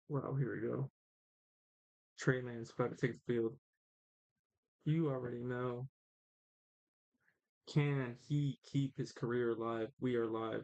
Wow, here we go. Trey Lance about to take the field. You already know. Can he keep his career alive? We are live.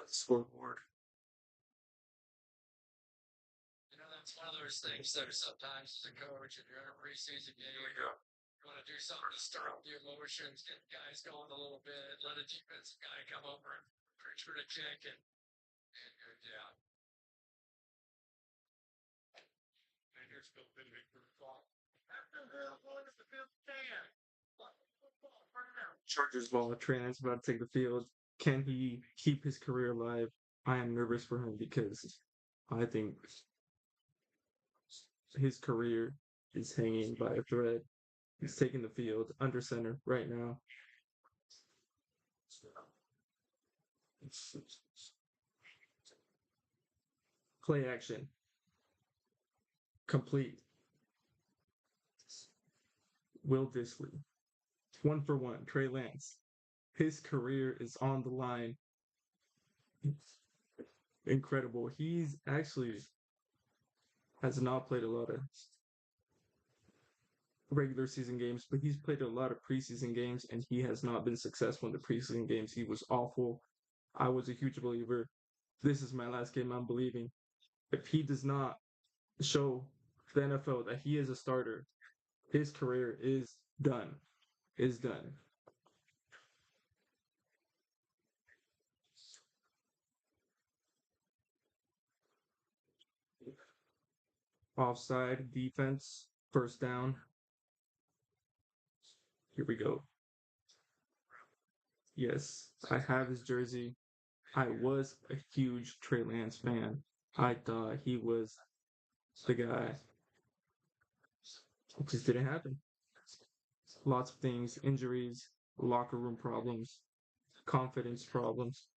Scoreboard. Chargers ball. Trey Lance about to take the field. Can he keep his career alive? I am nervous for him because I think his career is hanging by a thread. He's taking the field under center right now. Play action. Complete. Will Disley. 1 for 1. Trey Lance. His career is on the line. Incredible. He's actually has not played a lot of regular season games, but he's played a lot of preseason games and he has not been successful in the preseason games. He was awful. I was a huge believer. This is my last game I'm believing. If he does not show the NFL that he is a starter, his career is done. Is done. Offside defense, first down. Here we go. Yes, I have his jersey. I was a huge Trey Lance fan. I thought he was the guy. It just didn't happen. Lots of things, injuries, locker room problems, confidence problems.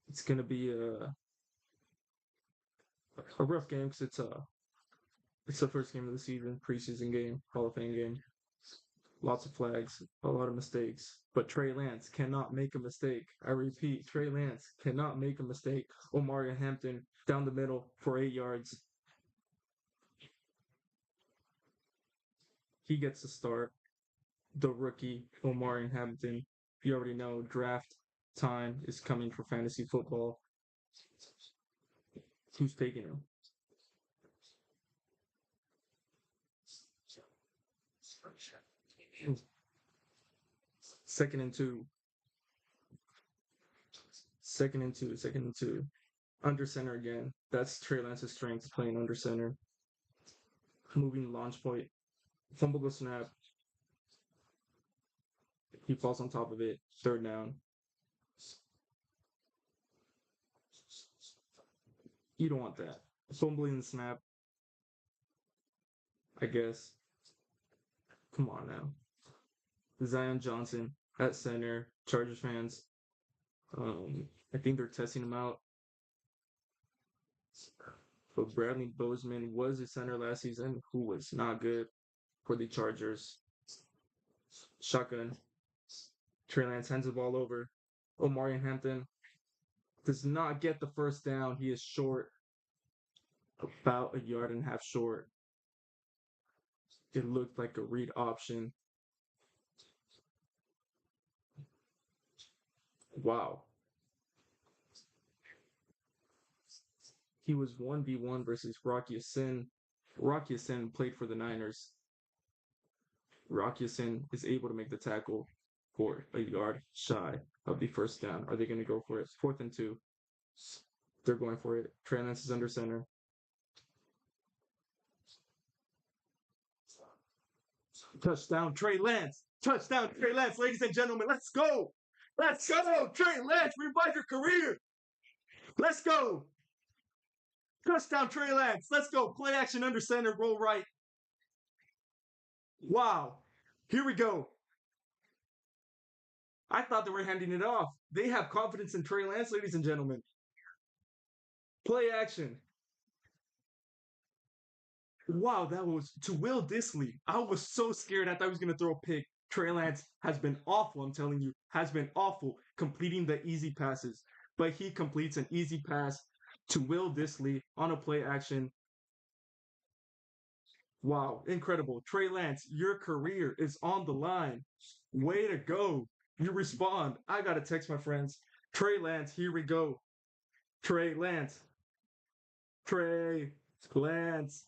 It's gonna be a rough game because it's the first game of the season, preseason game, Hall of Fame game. Lots of flags, a lot of mistakes. But Trey Lance cannot make a mistake. I repeat, Trey Lance cannot make a mistake. Omari Hampton down the middle for 8 yards. He gets the start. The rookie, Omari Hampton. You already know draft time is coming for fantasy football. Who's taking him? Second and two. Second and two. Second and two. Under center again. That's Trey Lance's strength, playing under center. Moving launch point. Fumble the snap. He falls on top of it. Third down. You don't want that. Fumbling the snap, I guess. Come on now. Zion Johnson at center. Chargers fans, I think they're testing him out. But Bradley Bozeman was a center last season who was not good for the Chargers. Shotgun. Trey Lance hands the ball over. Omarion Hampton does not get the first down. He is short, about a yard and a half short. It looked like a read option. Wow. He was 1v1 versus Rocky Ya-Sin. Rocky Ya-Sin played for the Niners. Rocky Ya-Sin is able to make the tackle for a yard shy of the first down. Are they going to go for it? 4th and 2. They're going for it. Trey Lance is under center. Touchdown, Trey Lance. Touchdown, Trey Lance, ladies and gentlemen. Let's go. Let's go. Trey Lance, revive your career. Let's go. Touchdown, Trey Lance. Let's go. Play action under center, roll right. Wow. Here we go. I thought they were handing it off. They have confidence in Trey Lance, ladies and gentlemen. Play action. Wow, that was to Will Dissly. I was so scared. I thought he was going to throw a pick. Trey Lance has been awful, I'm telling you, has been awful completing the easy passes. But he completes an easy pass to Will Dissly on a play action. Wow, incredible. Trey Lance, your career is on the line. Way to go. You respond. I got to text my friends. Trey Lance, here we go. Trey Lance. Trey Lance.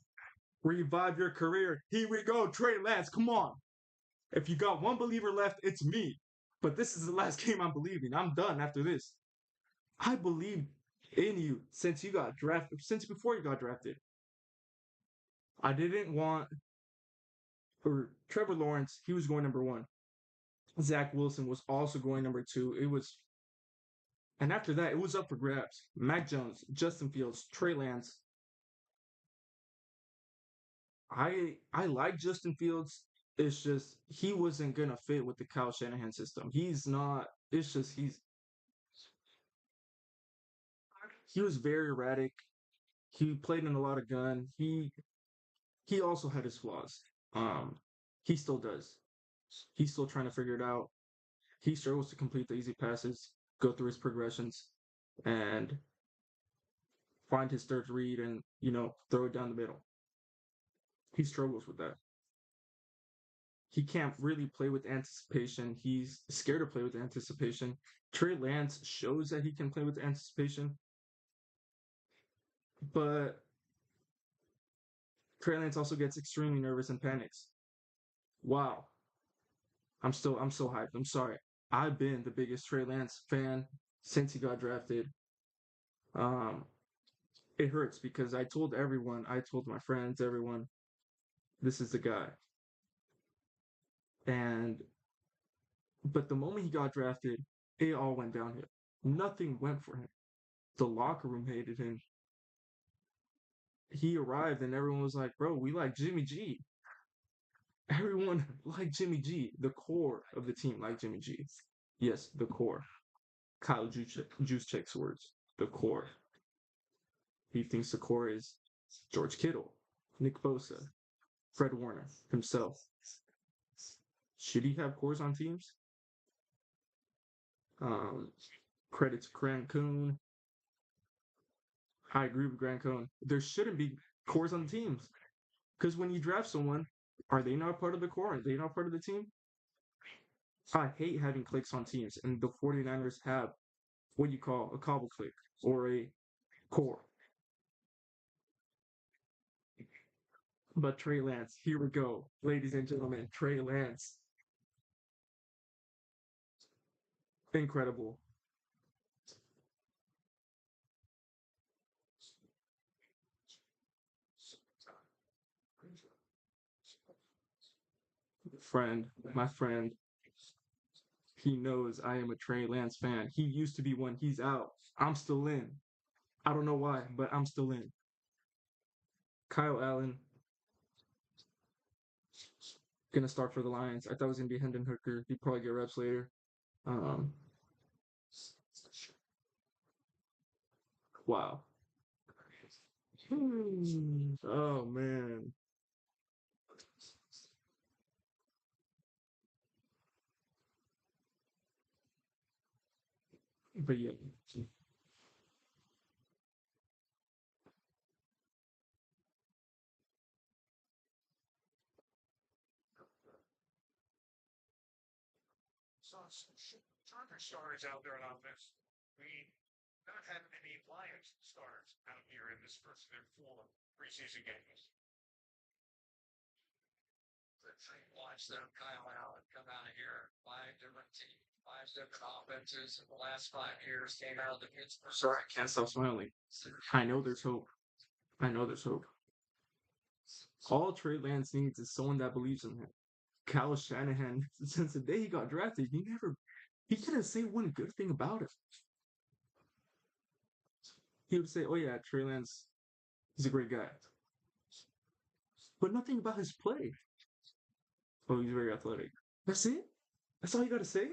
Revive your career. Here we go. Trey Lance, come on. If you got one believer left, it's me. But this is the last game I'm believing. I'm done after this. I believed in you since you got drafted, since before you got drafted. I didn't want for Trevor Lawrence, he was going number 1. Zach Wilson was also going number 2. And after that, it was up for grabs. Mac Jones, Justin Fields, Trey Lance. I like Justin Fields. It's just he wasn't gonna fit with the Kyle Shanahan system. He's not. It's just he was very erratic. He played in a lot of gun. He also had his flaws. Um, he still does. He's still trying to figure it out. He struggles to complete the easy passes, go through his progressions, and find his third read and throw it down the middle. He struggles with that. He can't really play with anticipation. He's scared to play with anticipation. Trey Lance shows that he can play with anticipation, but Trey Lance also gets extremely nervous and panics. Wow. I'm so hyped. I'm sorry. I've been the biggest Trey Lance fan since he got drafted. Um, it hurts because I told my friends, everyone, this is the guy. And but the moment he got drafted, it all went downhill. Nothing went for him. The locker room hated him. He arrived and everyone was like, "Bro, we like Jimmy G." Everyone liked Jimmy G. The core of the team liked Jimmy G. Yes, the core. Kyle Juszczyk's words. The core. He thinks the core is George Kittle, Nick Bosa, Fred Warner himself. Should he have cores on teams? Um, Credit to Grant Cohn. I agree with Grant Cohn. There shouldn't be cores on teams because when you draft someone, are they not part of the core? Are they not part of the team? I hate having clicks on teams, and the 49ers have what you call a cobble click or a core. But Trey Lance, here we go. Ladies and gentlemen, Trey Lance. Incredible. My friend, he knows I am a Trey Lance fan. He used to be one. He's out. I'm still in. I don't know why, but I'm still in. Kyle Allen, gonna start for the Lions. I thought it was gonna be Hendon Hooker. He'd probably get reps later. Um, Wow. Oh man. But yeah. Saw some soccer stars out there on this. We not had any Lions stars out here in this first their four preseason games. Watch them, Kyle Allen, come out of here. Five different teams, five different offenses in the last 5 years came out of the Pittsburgh. Sorry, I can't stop smiling. I know there's hope. I know there's hope. All Trey Lance needs is someone that believes in him. Kyle Shanahan, since the day he got drafted, he couldn't say one good thing about it. He would say, "Oh yeah, Trey Lance, he's a great guy," but nothing about his play. Oh, he's very athletic. That's it. That's all you got to say.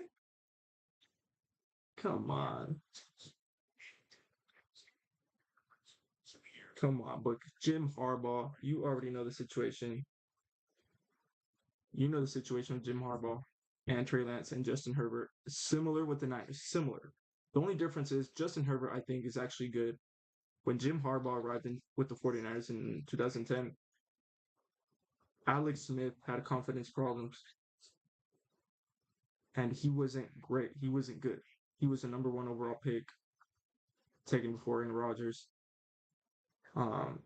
Come on, come on. But Jim Harbaugh, you already know the situation. You know the situation with Jim Harbaugh and Trey Lance and Justin Herbert. Similar with the Niners. Similar. The only difference is Justin Herbert, I think, is actually good. When Jim Harbaugh arrived with the 49ers in 2010, Alex Smith had confidence problems and he wasn't great. He wasn't good. He was a number one overall pick taken before Aaron Rodgers. Um,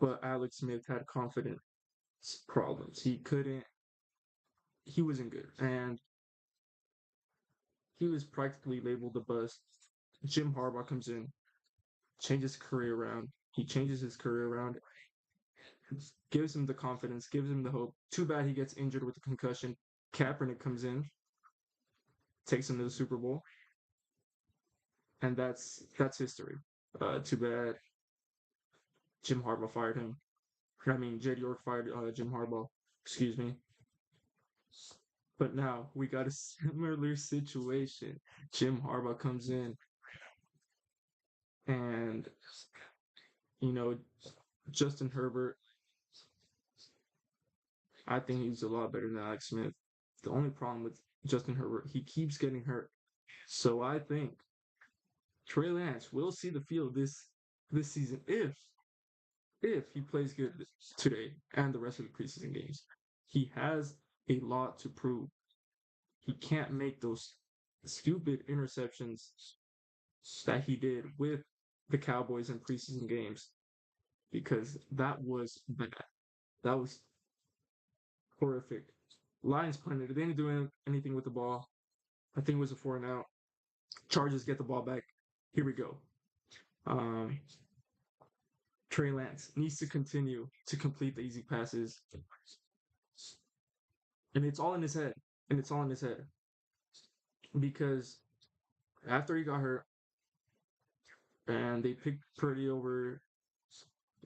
but Alex Smith had confidence problems. He wasn't good. And he was practically labeled a bust. Jim Harbaugh comes in, changes his career around. He changes his career around, gives him the confidence, gives him the hope. Too bad he gets injured with a concussion. Kaepernick comes in, takes him to the Super Bowl, and that's history. Too bad Jim Harbaugh fired him. I mean, Jed York fired Jim Harbaugh. Excuse me. But now we got a similar situation. Jim Harbaugh comes in, and you know, Justin Herbert. I think he's a lot better than Alex Smith. The only problem with Justin Herbert, he keeps getting hurt. So I think Trey Lance will see the field this season if he plays good today and the rest of the preseason games. He has a lot to prove. He can't make those stupid interceptions that he did with the Cowboys in preseason games because that was bad. That was horrific. Lions punted. They didn't do anything with the ball. I think it was a 4-and-out. Chargers get the ball back. Here we go. Um, Trey Lance needs to continue to complete the easy passes. And it's all in his head. And it's all in his head. Because after he got hurt and they picked Purdy over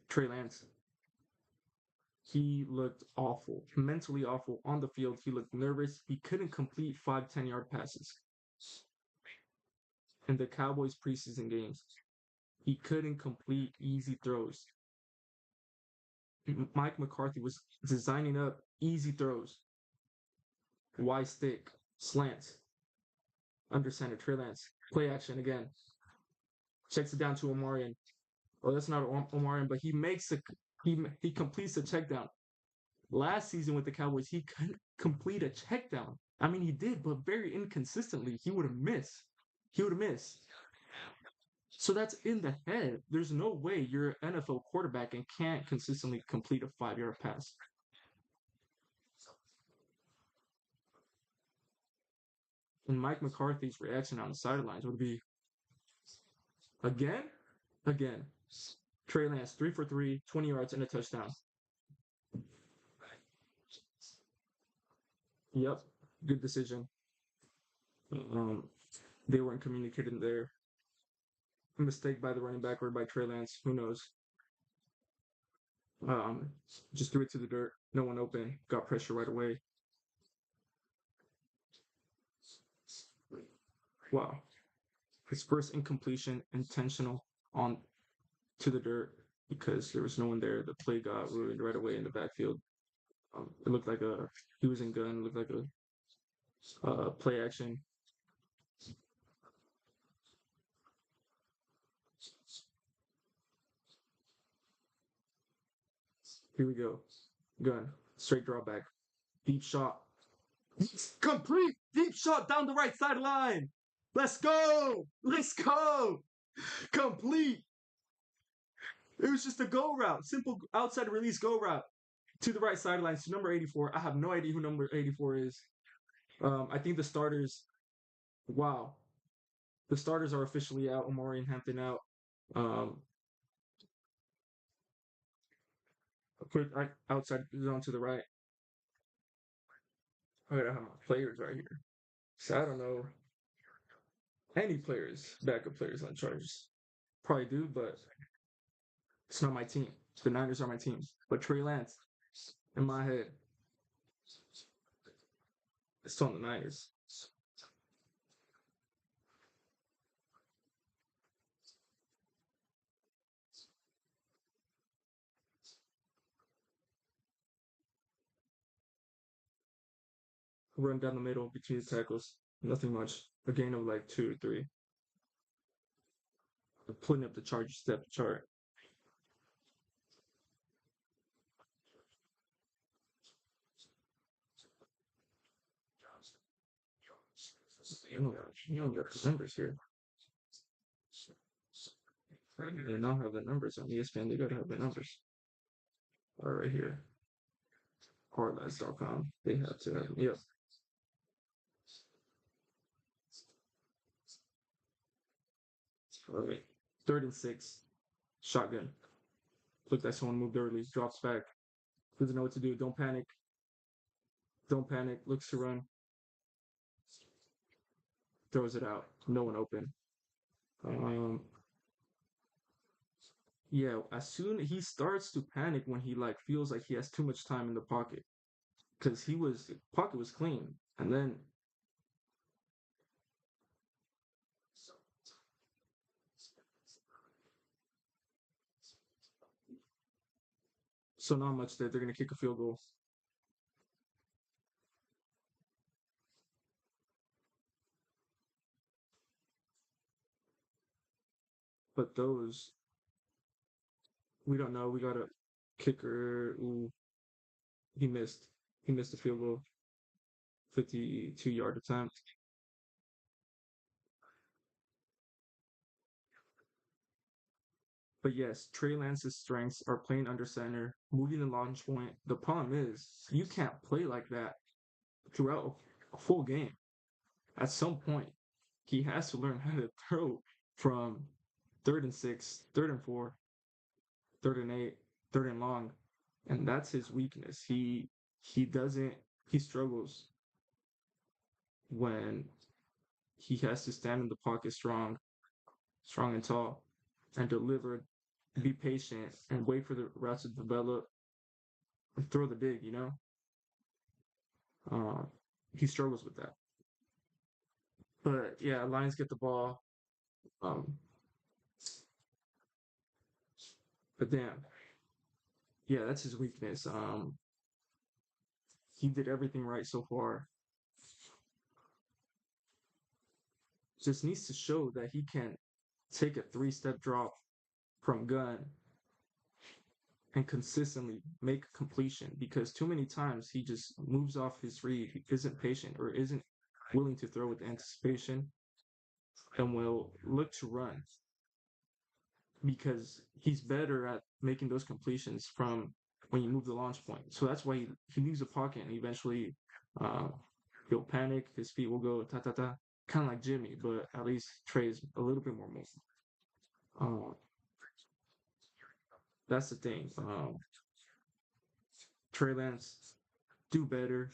Trey Lance, he looked awful, mentally awful on the field. He looked nervous. He couldn't complete 5, 10-yard passes in the Cowboys preseason games. He couldn't complete easy throws. Mike McCarthy was designing up easy throws. Y stick, slants, under center, Trey Lance, play action again. Checks it down to Omarion. Oh, that's not Omarion, but he completes the check down. Last season with the Cowboys, he couldn't complete a check down. I mean, he did, but very inconsistently. He would have missed. He would have missed. So that's in the head. There's no way you're an NFL quarterback and can't consistently complete a 5-yard pass. And Mike McCarthy's reaction on the sidelines would be, again? Again. Trey Lance, 3 for 3, 20 yards and a touchdown. Yep, good decision. Um, they weren't communicating there. A mistake by the running back or by Trey Lance. Who knows? Um, just threw it to the dirt. No one open. Got pressure right away. Wow. His first incompletion, intentional on to the dirt because there was no one there. The play got ruined right away in the backfield. It looked like he was in gun. It looked like a play action. Here we go. Gun. Straight drawback. Deep shot. Complete deep shot down the right sideline. Let's go. Let's go. Complete. It was just a go route. Simple outside release go route to the right sideline to number 84. I have no idea who number 84 is. I think the starters. Wow. The starters are officially out. Omari and Hampton out. A quick outside zone to the right. I gotta have my players right here. So I don't know any players, backup players on Chargers. Probably do, but it's not my team. The Niners are my team. But Trey Lance, in my head, it's on the Niners. Run down the middle between the tackles. Nothing much. A gain of like 2 or 3. Putting up the Chargers depth chart. You don't got the numbers here. They don't have the numbers on ESPN. They gotta have the numbers. All right here. Hardlines.com. They have to have them. Yep. All right. 3rd and 6. Shotgun. Look like someone moved early. Drops back. Doesn't know what to do. Don't panic. Don't panic. Looks to run. Throws it out. No one open. Yeah, as soon he starts to panic when he like feels like he has too much time in the pocket. Because pocket was clean. And then so not much there. They're gonna kick a field goal. But those we don't know. We got a kicker. Ooh, he missed. He missed the field goal. 52-yard attempt. But yes, Trey Lance's strengths are playing under center, moving the launch point. The problem is you can't play like that throughout a full game. At some point, he has to learn how to throw from 3rd and 6, 3rd and 4, 3rd and 8, 3rd and long, and that's his weakness. He doesn't he struggles when he has to stand in the pocket strong and tall, and deliver, be patient, and wait for the routes to develop and throw the dig. He struggles with that. But yeah, Lions get the ball. Um, but damn, yeah, that's his weakness. He did everything right so far. Just needs to show that he can take a 3-step drop from gun and consistently make a completion, because too many times he just moves off his read, he isn't patient or isn't willing to throw with anticipation, and will look to run because he's better at making those completions from when you move the launch point. So that's why he leaves the pocket and eventually he'll panic, his feet will go ta ta ta, kind of like Jimmy, but at least Trey's a little bit more mobile. That's the thing. Trey Lance, do better.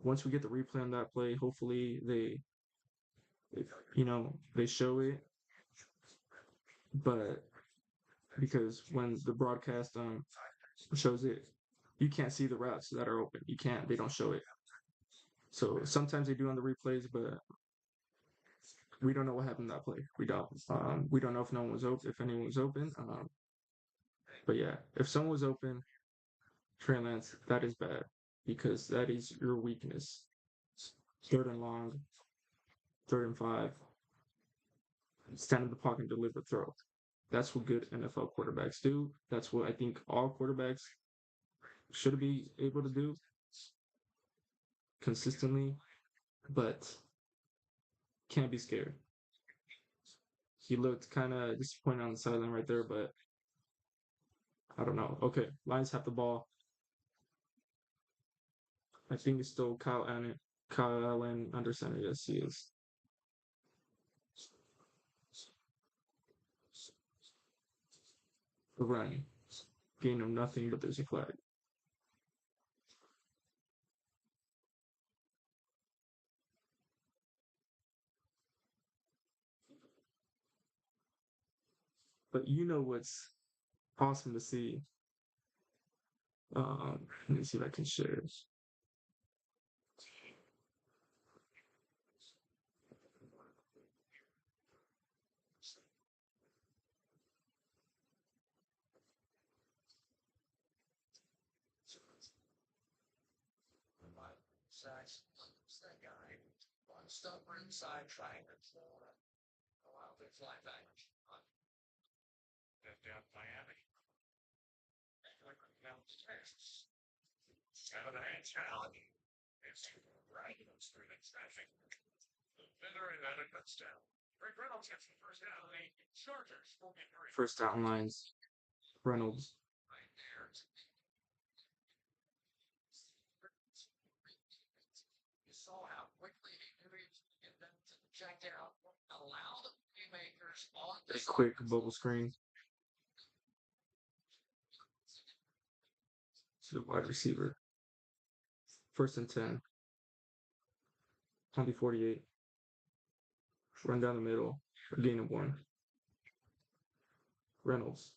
Once we get the replay on that play, hopefully they show it. But because when the broadcast shows it, you can't see the routes that are open. You can't. They don't show it. So sometimes they do on the replays, but We don't know what happened in that play. We don't. We don't know if no one was open, if anyone was open. But yeah, if someone was open, Trey Lance, that is bad because that is your weakness. Third and long, third and five, stand in the pocket and deliver throw. That's what good NFL quarterbacks do. That's what I think all quarterbacks should be able to do consistently, but can't be scared. He looked kind of disappointed on the sideline right there, but I don't know. Okay, Lions have the ball. I think it's still Kyle Allen. Kyle Allen under center. Yes, he is. The run. Gain of nothing, but there's a flag. But you know what's awesome to see? Let me see if I can share. That guy on stubborn side trying to allow the fly back on down Miami. Now out of the hands challenge. It's right through the traffic. Better and that cuts down. Rick Reynolds gets the first down. The Chargers will get First down lines. Reynolds. right there. You saw how quickly he knew he was going to get them to check out. Allow the playmakers on A this quick bubble screen to the wide receiver. First and 10. 48. Run down the middle. Gain of 1. Reynolds.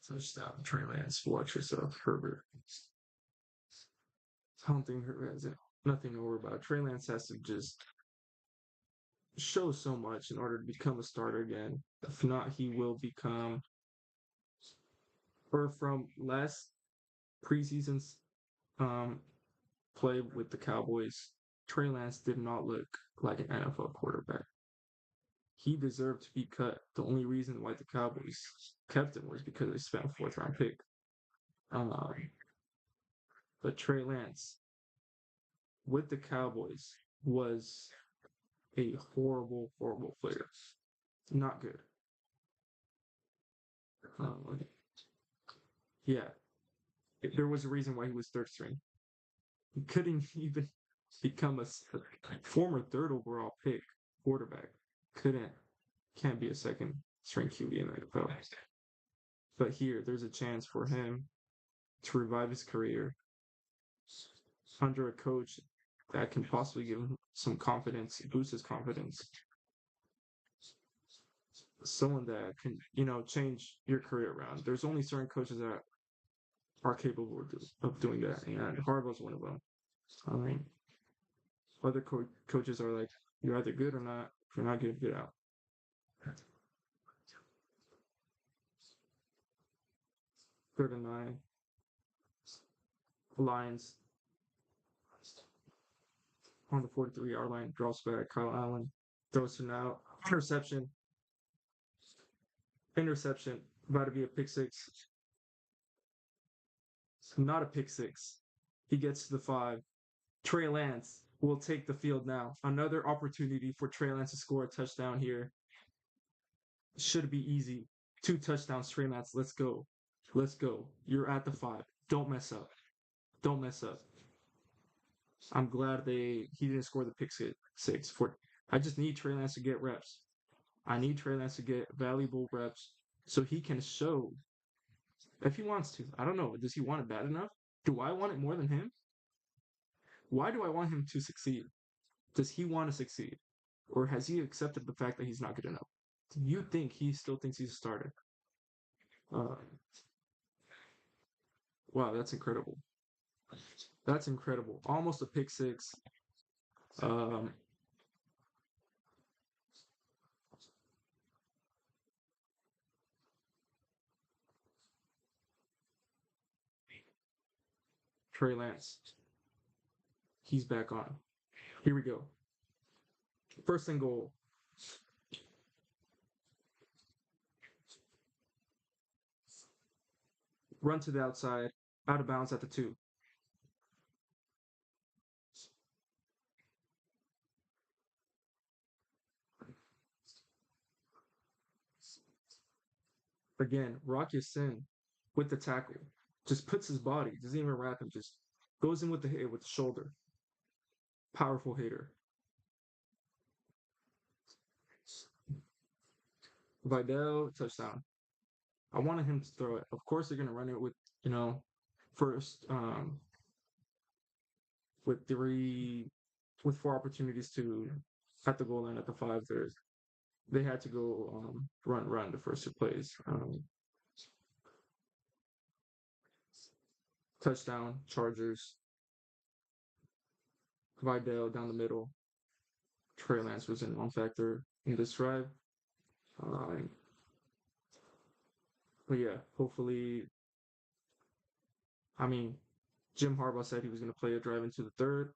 Touchdown. Trey Lance. Watch yourself, Herbert. I don't think Herbert has nothing to worry about. Trey Lance has to just show so much in order to become a starter again. If not, he will become, or from last preseason's play with the Cowboys, Trey Lance did not look like an NFL quarterback. He deserved to be cut. The only reason why the Cowboys kept him was because they spent a fourth round pick. But Trey Lance with the Cowboys was a horrible, horrible player. Not good. Yeah, there was a reason why he was third string. He couldn't even become a former third overall pick quarterback. Can't be a second string QB in the NFL. But here, there's a chance for him to revive his career under a coach that can possibly give him some confidence, boost his confidence. Someone that can, change your career around. There's only certain coaches that are capable of doing that, and Harbaugh's one of them. Other coaches are like, you're either good or not. If you're not good, get out. Third and 9. Lions on the 43-yard line, draws back. Kyle Allen throws him out. Interception. About to be a pick six. Not a pick six. He gets to the 5. Trey Lance will take the field now. Another opportunity for Trey Lance to score a touchdown here. Should be easy. 2 touchdowns, Trey Lance. Let's go. You're at the 5. Don't mess up. I'm glad he didn't score the pick six. I just need Trey Lance to get reps. I need Trey Lance to get valuable reps so he can show if he wants to. I don't know. Does he want it bad enough? Do I want it more than him? Why do I want him to succeed? Does he want to succeed? Or has he accepted the fact that he's not good enough? Do you think he still thinks he's a starter? Uh, wow, that's incredible. That's incredible. Almost a pick six. Um, Trey Lance. He's back on. Here we go. First and goal. Run to the outside. Out of bounds at the 2. Again, Rock Ya-Sin with the tackle. Just puts his body, doesn't even wrap him, just goes in with the hit with the shoulder. Powerful hitter. Vidal, touchdown. I wanted him to throw it. Of course, they're going to run it with, first, with 4 opportunities to at the goal line at the 5. They had to go run the first 2 plays. Touchdown, Chargers. Vidal down the middle. Trey Lance was in non-factor in this drive. But yeah, hopefully, I mean, Jim Harbaugh said he was going to play a drive into the 3rd.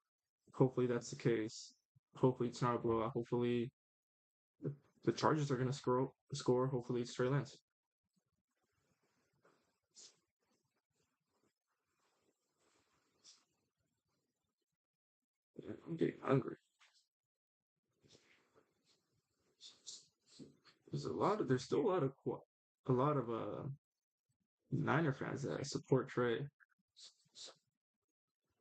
Hopefully that's the case. Hopefully it's not a blowout. Hopefully the Chargers are going to score. Hopefully it's Trey Lance. I'm getting hungry. There's still a lot of Niner fans that support Trey,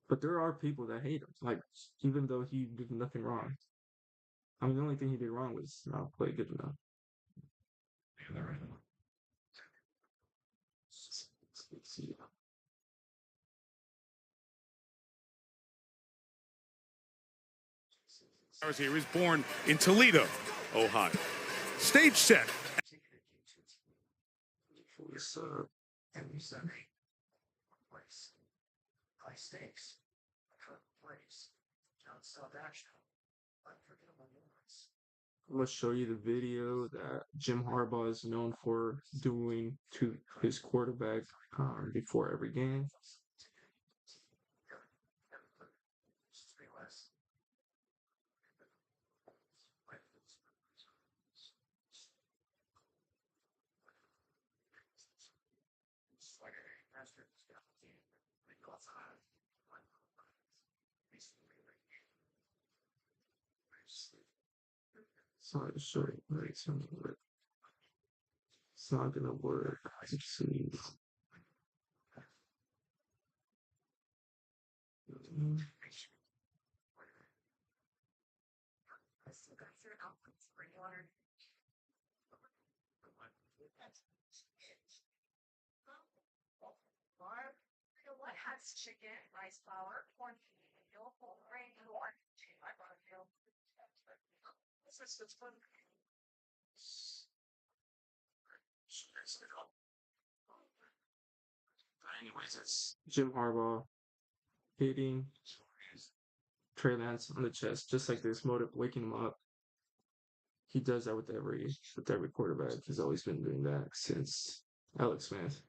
but there are people that hate him. Like, even though he did nothing wrong. I mean, the only thing he did wrong was not play good enough. Let's see. He was born in Toledo, Ohio. Stage set. Every Sunday, place, play stakes, plays, non-stop action, unforgettable moments. I'm gonna show you the video that Jim Harbaugh is known for doing to his quarterback before every game. Sorry to show you, but it's not gonna work. It's not gonna work. Let's see. What has chicken, rice flour, corn, meal, whole grain, corn. I brought a meal. That's fun. Anyways, it's Jim Harbaugh hitting Trey Lance on the chest, just like this, waking him up. He does that with every quarterback. He's always been doing that since Alex Smith.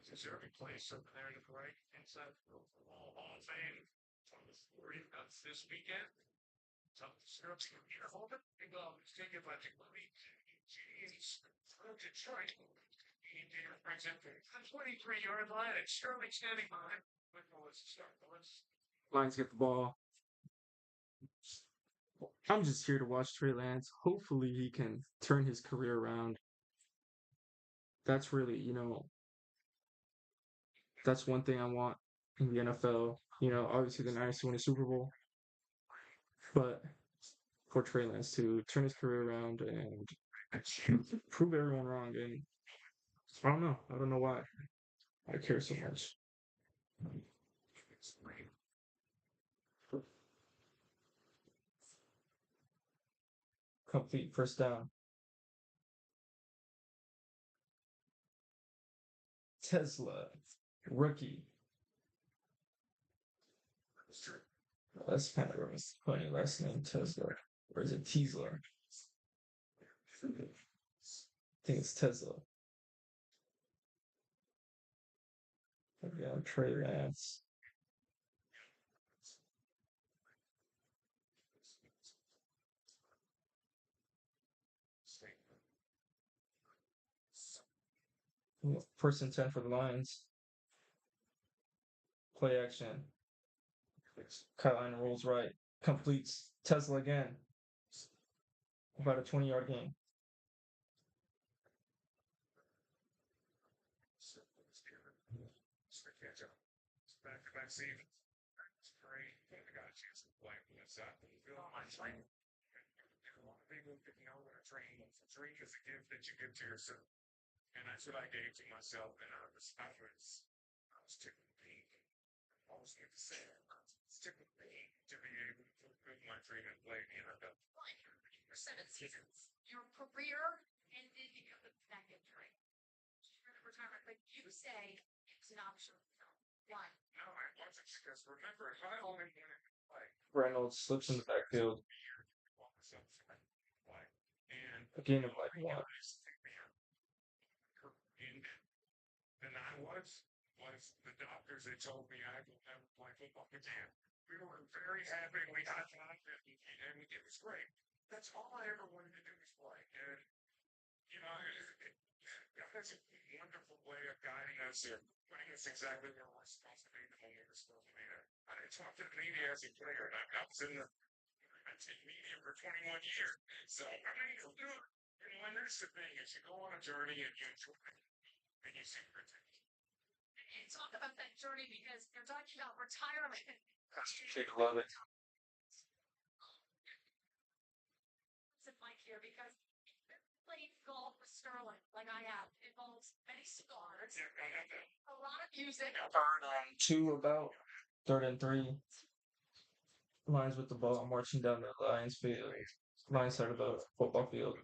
Deserving place over there to the right inside the Hall of Fame. We've got this weekend. Top syrups from here. Hold it. Big let's take it by the movie. Jeez. Detroit. Brings in the 23-yard line and Sterling standing behind. Let's start. Lions get the ball. I'm just here to watch Trey Lance. Hopefully he can turn his career around. That's really, that's one thing I want in the NFL. Obviously the Niners to win a Super Bowl, but for Trey Lance to turn his career around and Prove everyone wrong, and I don't know. I don't know why I care so much. Complete first down. Tesla, rookie. That's kind of a funny last name, Tesla. Or is it Tesla? I think it's Tesla. Yeah, Trey Lance. First and 10 for the Lions. Play action. Carolina rolls right. Completes. Tesla again. About a 20-yard gain. Back season. It's great. I got a chance to play with this side. Feel my training. A lot of people didn't know what a training is. A training is a gift that you give to yourself. And that's what I gave to myself. And I was tickled pink. I always get to say it. I was tickled pink to be able to fulfill my dream and play in the NFL. 7 seasons. Your career ended because of that injury. Retirement, but you say it's an option. Why? No, I wasn't because remember, if I only wanted to play, Reynolds slips in the backfield. and A gain of like what? what? And then was the doctors that told me I would never play football again. We were very happy. We got time, and it was great. That's all I ever wanted to do was play. And you know, that's a wonderful way of guiding us and putting us exactly where we're supposed to be when we're supposed to be there. I didn't talk to the media as a player. I was in the media for 21 years. So, I mean, it's good. You know, and that's the thing is you go on a journey and you enjoy it. And you see your things. And talk about that journey because you're talking about retirement. Jake love it. Listen, Mike here because playing golf with Sterling like I have involves many cigars, a lot of music. Third and 2 about. 3rd and 3. Lions with the ball marching down the Lions field. Lions side of the football field.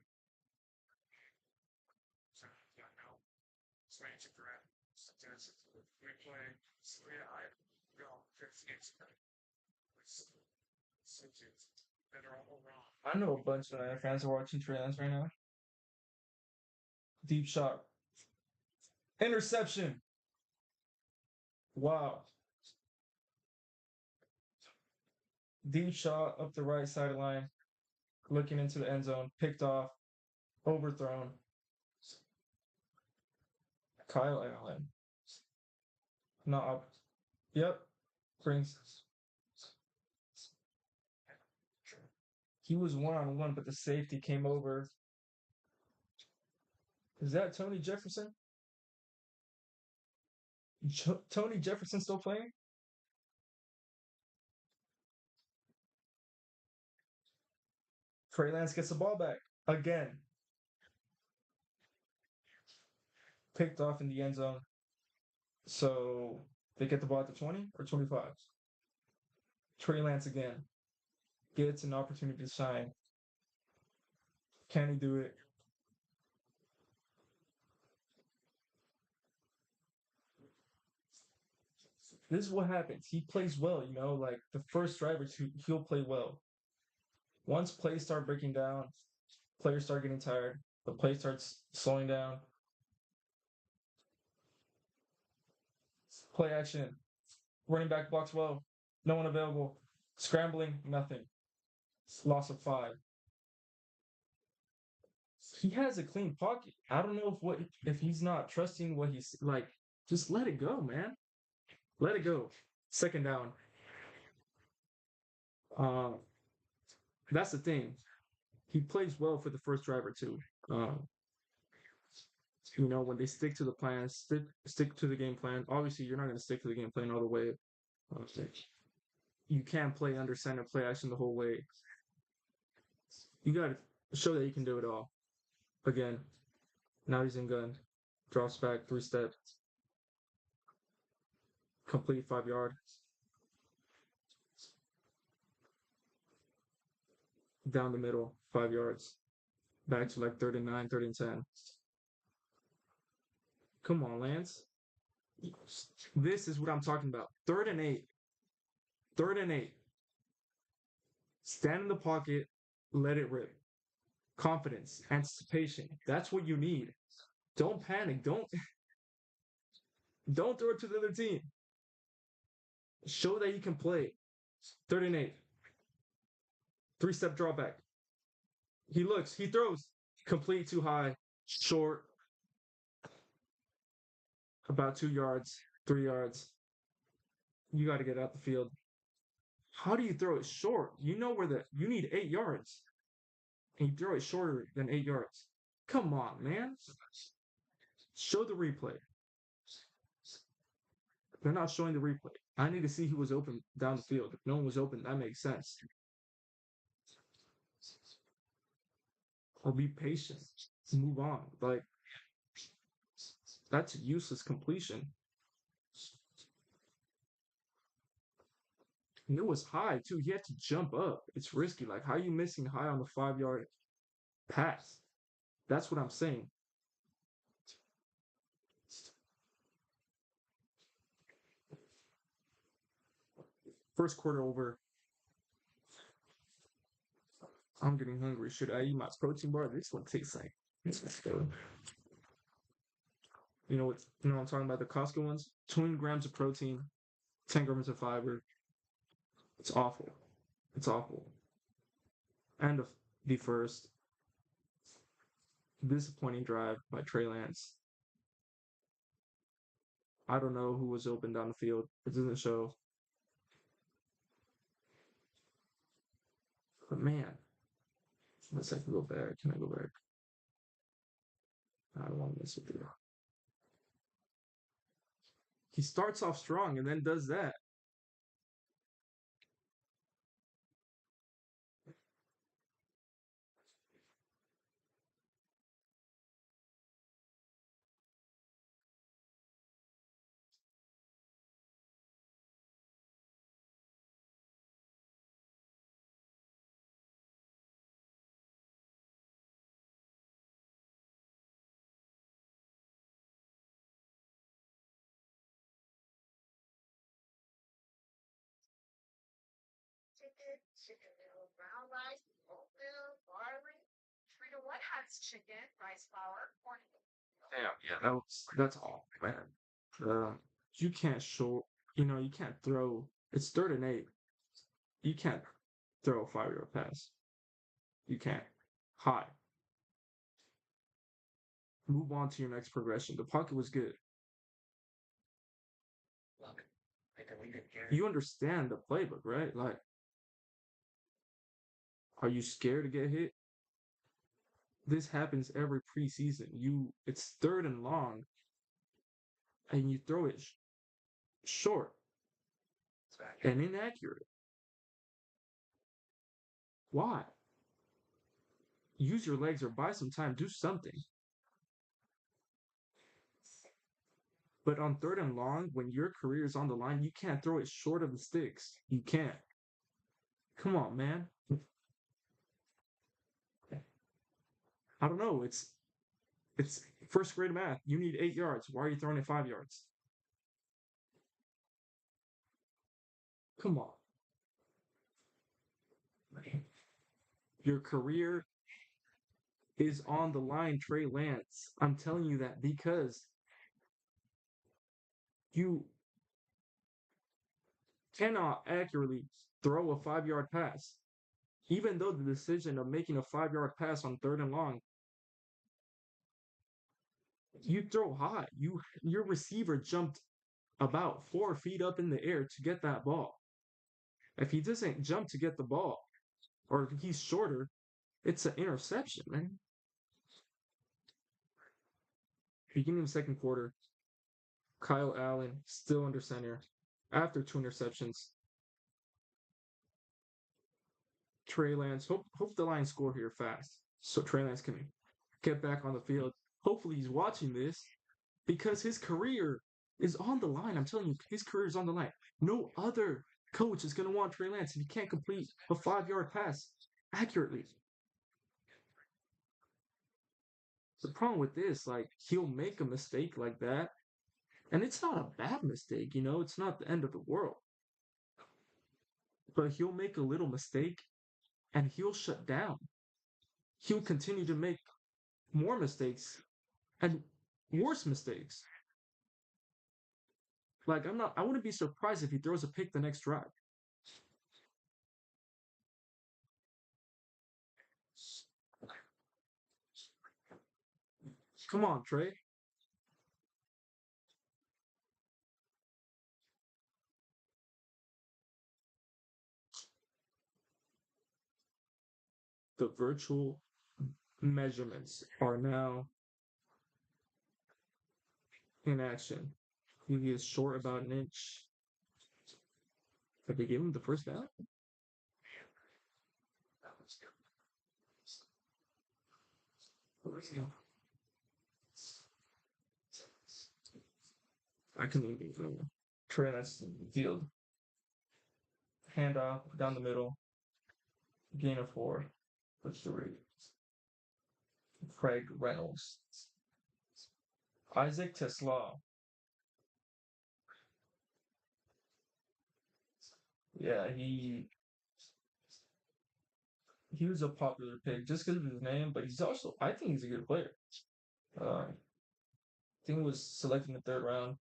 So, yeah, no. Smash it around. We play. So, yeah, I go 50 games. That are all wrong. I know a bunch of fans are watching Trey Lance right now. Deep shot. Interception. Wow. Deep shot up the right sideline. Looking into the end zone. Picked off. Overthrown. Kyle Allen. Not up. Yep. Brings. He was 1-on-1, but the safety came over. Is that Tony Jefferson? Tony Jefferson still playing? Trey Lance gets the ball back again. Picked off in the end zone. So they get the ball at the 20 or 25. Trey Lance again gets an opportunity to shine. Can he do it? This is what happens. He plays well, you know, like the first drive or two, he'll play well. Once plays start breaking down, players start getting tired, the play starts slowing down. Play action. Running back blocks well. No one available. Scrambling, nothing. Loss of 5. He has a clean pocket. I don't know if he's not trusting what he's like. Just let it go, man. Let it go. Second down. That's the thing. He plays well for the first drive or two. You know, when they stick to the plan, stick to the game plan. Obviously, you're not going to stick to the game plan all the way. You can't play under center, play action the whole way. You got to show that you can do it all. Again, now he's in gun. Drops back 3 steps. Complete 5 yard. Down the middle, 5 yards. Back to like 39, 30 and 10. Come on, Lance. This is what I'm talking about. 3rd and 8. 3rd and 8. Stand in the pocket, let it rip. Confidence, anticipation. That's what you need. Don't panic. Don't throw it to the other team. Show that you can play. 3rd and 8. 3-step drawback. He looks, he throws. Complete too high. Short. About 2 yards, 3 yards. You got to get out the field. How do you throw it short? You know where you need 8 yards. And you throw it shorter than 8 yards. Come on, man. Show the replay. They're not showing the replay. I need to see who was open down the field. If no one was open, that makes sense. Or be patient. Move on. Like, that's a useless completion. And it was high, too. He had to jump up. It's risky. Like, how are you missing high on the 5-yard pass? That's what I'm saying. First quarter over. I'm getting hungry. Should I eat my protein bar? This one tastes like. You know what I'm talking about? The Costco ones? 20 grams of protein, 10 grams of fiber. It's awful. It's awful. And the first disappointing drive by Trey Lance. I don't know who was open down the field. It doesn't show. But man, unless I can go back. Can I go back? I don't want to mess with you. He starts off strong and then does that. Chicken noodle, brown rice, oatmeal, barley. Trina, what has chicken, rice flour, corn? Damn, yeah, that's all, man. You can't show, you can't throw. It's 3rd and 8. You can't throw a 5-yard pass. You can't. High. Move on to your next progression. The pocket was good. Look, I deleted here. You understand the playbook, right? Like, are you scared to get hit? This happens every preseason. It's 3rd and long, and you throw it short and inaccurate. Why? Use your legs or buy some time. Do something. But on 3rd and long, when your career is on the line, you can't throw it short of the sticks. You can't. Come on, man. I don't know. It's first grade math. You need 8 yards. Why are you throwing it 5 yards? Come on. Your career is on the line, Trey Lance. I'm telling you that because you cannot accurately throw a 5-yard pass. Even though the decision of making a 5-yard pass on 3rd and long, you throw high. Your receiver jumped about 4 feet up in the air to get that ball. If he doesn't jump to get the ball, or if he's shorter, it's an interception, man. Beginning of the second quarter, Kyle Allen still under center after 2 interceptions. Trey Lance, hope the Lions score here fast, so Trey Lance can get back on the field. Hopefully, he's watching this because his career is on the line. I'm telling you, his career is on the line. No other coach is going to want Trey Lance if he can't complete a 5-yard pass accurately. The problem with this, like, he'll make a mistake like that, and it's not a bad mistake, it's not the end of the world. But he'll make a little mistake and he'll shut down. He'll continue to make more mistakes and worse mistakes. Like, I wouldn't be surprised if he throws a pick the next drive. Come on, Trey. The virtual measurements are now in action. He is short about an inch. Did they give him the first down? I can leave Trey Lance field. Handoff down the middle. Gain of 4. Push the read. Craig Reynolds. Isaac Tesla. Yeah, he was a popular pick just because of his name, but I think he's a good player. I think he was selected in the 3rd round.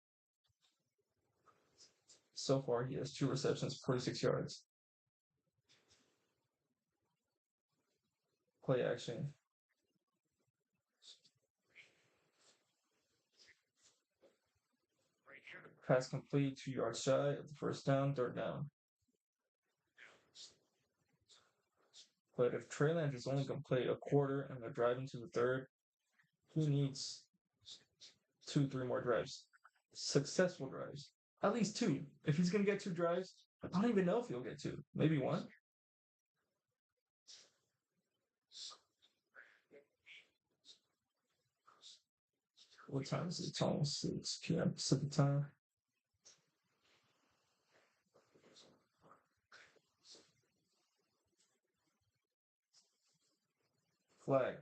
So far, he has 2 receptions, 46 yards. Play action. Pass complete, 2 yards shy of the first down, 3rd down. But if Trey Lance is only going to play a quarter and they're driving to the 3rd, he needs 2-3 more drives. Successful drives. At least 2. If he's going to get 2 drives, I don't even know if he'll get 2. Maybe 1. What time is it? It's almost 6 p.m. Pacific time. Flag.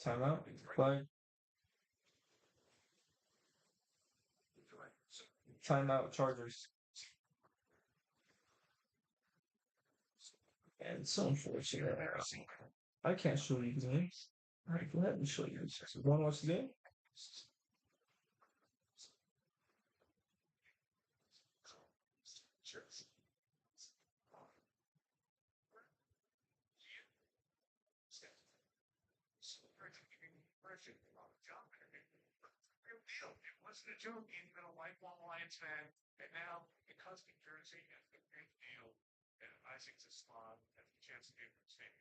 Timeout. Flag. Timeout. Chargers. And it's so unfortunate. I can't show you the game. All right, go ahead and show you. Want to watch the game? It wasn't a joke. He's been a lifelong Lions fan, and now because New Jersey has a great deal, and Isaac Tesla has a chance to get the same.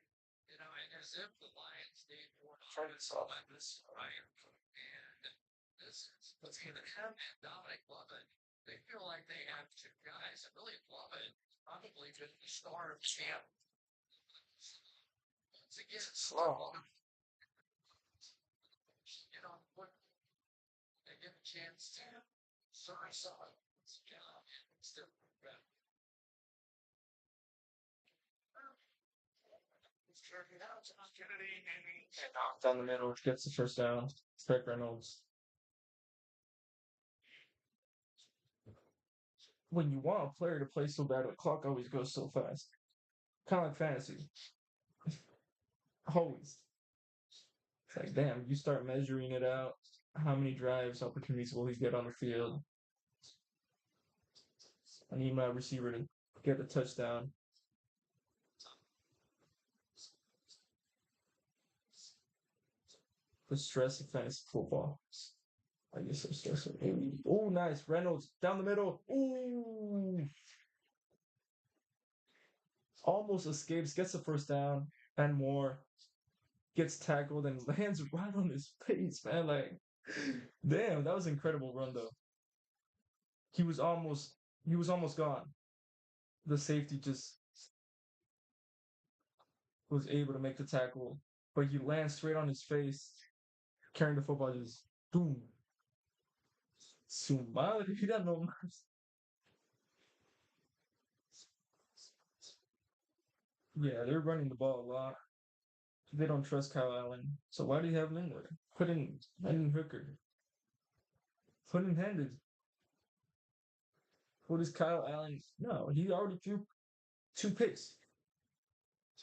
As if the Lions need more this Ryan and this is what's going to happen. Dominic Lovett, they feel like they have 2 guys, and really Lovett probably been the star of camp. Once again, slow. What they get a chance to. Sorry, it's a job. It's still better. Kennedy and Down the middle, gets the first down. Craig Reynolds. When you want a player to play so bad, the clock always goes so fast. Kind of like fantasy. Always. It's like, damn, you start measuring it out. How many drives, opportunities will he get on the field? I need my receiver to get a touchdown. The stress of fantasy football. I guess so stressful. Oh, nice. Reynolds down the middle. Ooh. Almost escapes, gets the first down and more. Gets tackled and lands right on his face, man. Like, damn, that was an incredible run though. He was almost gone. The safety just was able to make the tackle, but you land straight on his face, carrying the football, just boom. Su madre, mira nomás. Yeah, they're running the ball a lot. They don't trust Kyle Allen. So why do you have him in there? Put in Hendon Hooker. Put in handed. What is Kyle Allen? No, he already threw 2 picks.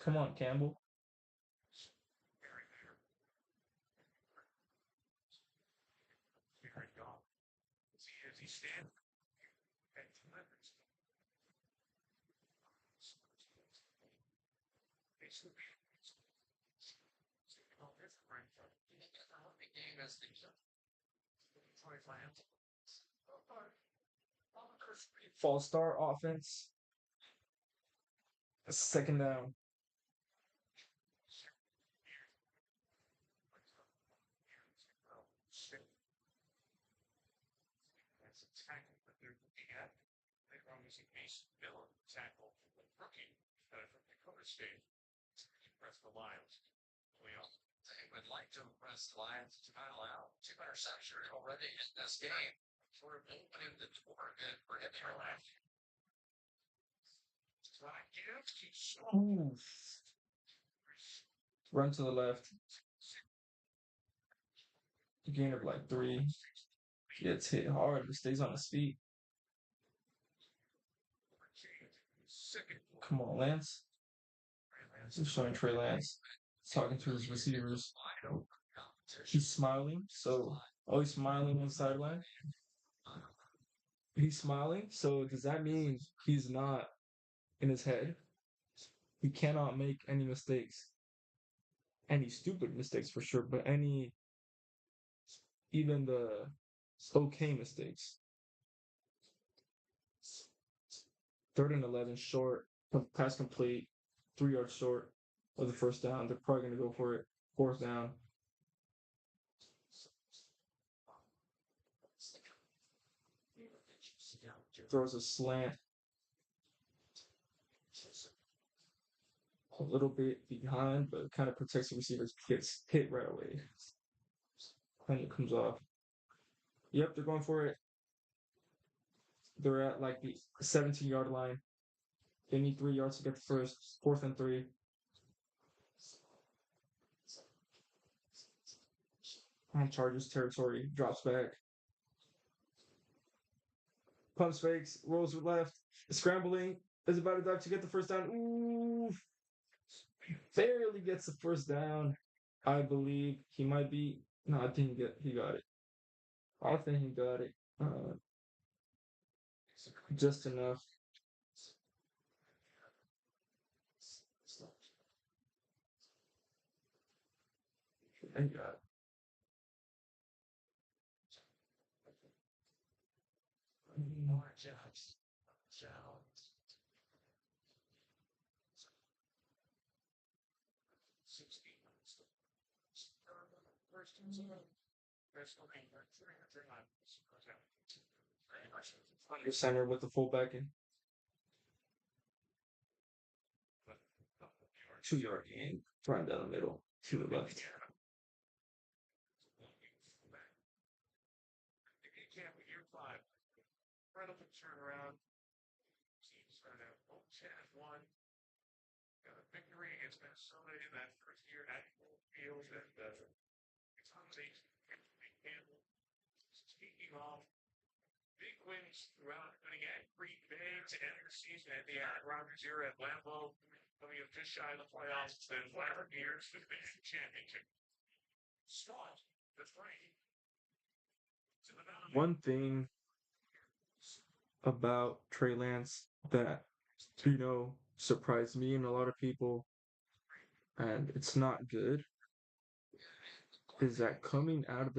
Come on, Campbell. Very gone. As he stands at the limits. It's the game as the False start offense. Second down. That's a tackle that they're looking at. They run as a base villain tackle from the rookie from Dakota State. Impress the Lions. They would like to impress the Lions to battle out 2 interceptions already in this game. For opening the door and for hitting our left. Ooh. Run to the left. Gain of like 3. Gets hit hard, but stays on his feet. Come on, Lance. He's showing Trey Lance. He's talking to his receivers. He's smiling. So, he's smiling on the sideline. He's smiling. So, does that mean he's not in his head? He cannot make any mistakes. Any stupid mistakes for sure, but even the okay mistakes. 3rd and 11 short, pass complete, 3 yards short of the first down. They're probably going to go for it. 4th down. Throws a slant. A little bit behind, but kind of protects the receivers. Gets hit right away. And it comes off. Yep, they're going for it. They're at like the 17-yard line. They need 3 yards to get the first. 4th and 3. On Chargers territory. Drops back. Pumps fakes. Rolls with left. Scrambling. Is about to dive to get the first down. Ooh. Barely gets the first down. I believe he might be. No, I think he got it. I think he got it. Just enough. I got it. More jobs. Under center with the fullback in. 2-yard gain. Run down the middle. To the left. Year 5. Incredible turnaround. Teams are now 10-1. Got a victory against Minnesota in that first year at Field, and it's on the Campbell. Speaking of big wins throughout, winning at Green Bay to end the season at the Aaron Rodgers era at Lambeau, coming up just shy of the playoffs, then 5 years to the division championship. Start the three. One thing about Trey Lance that, surprised me and a lot of people, and it's not good, is that coming into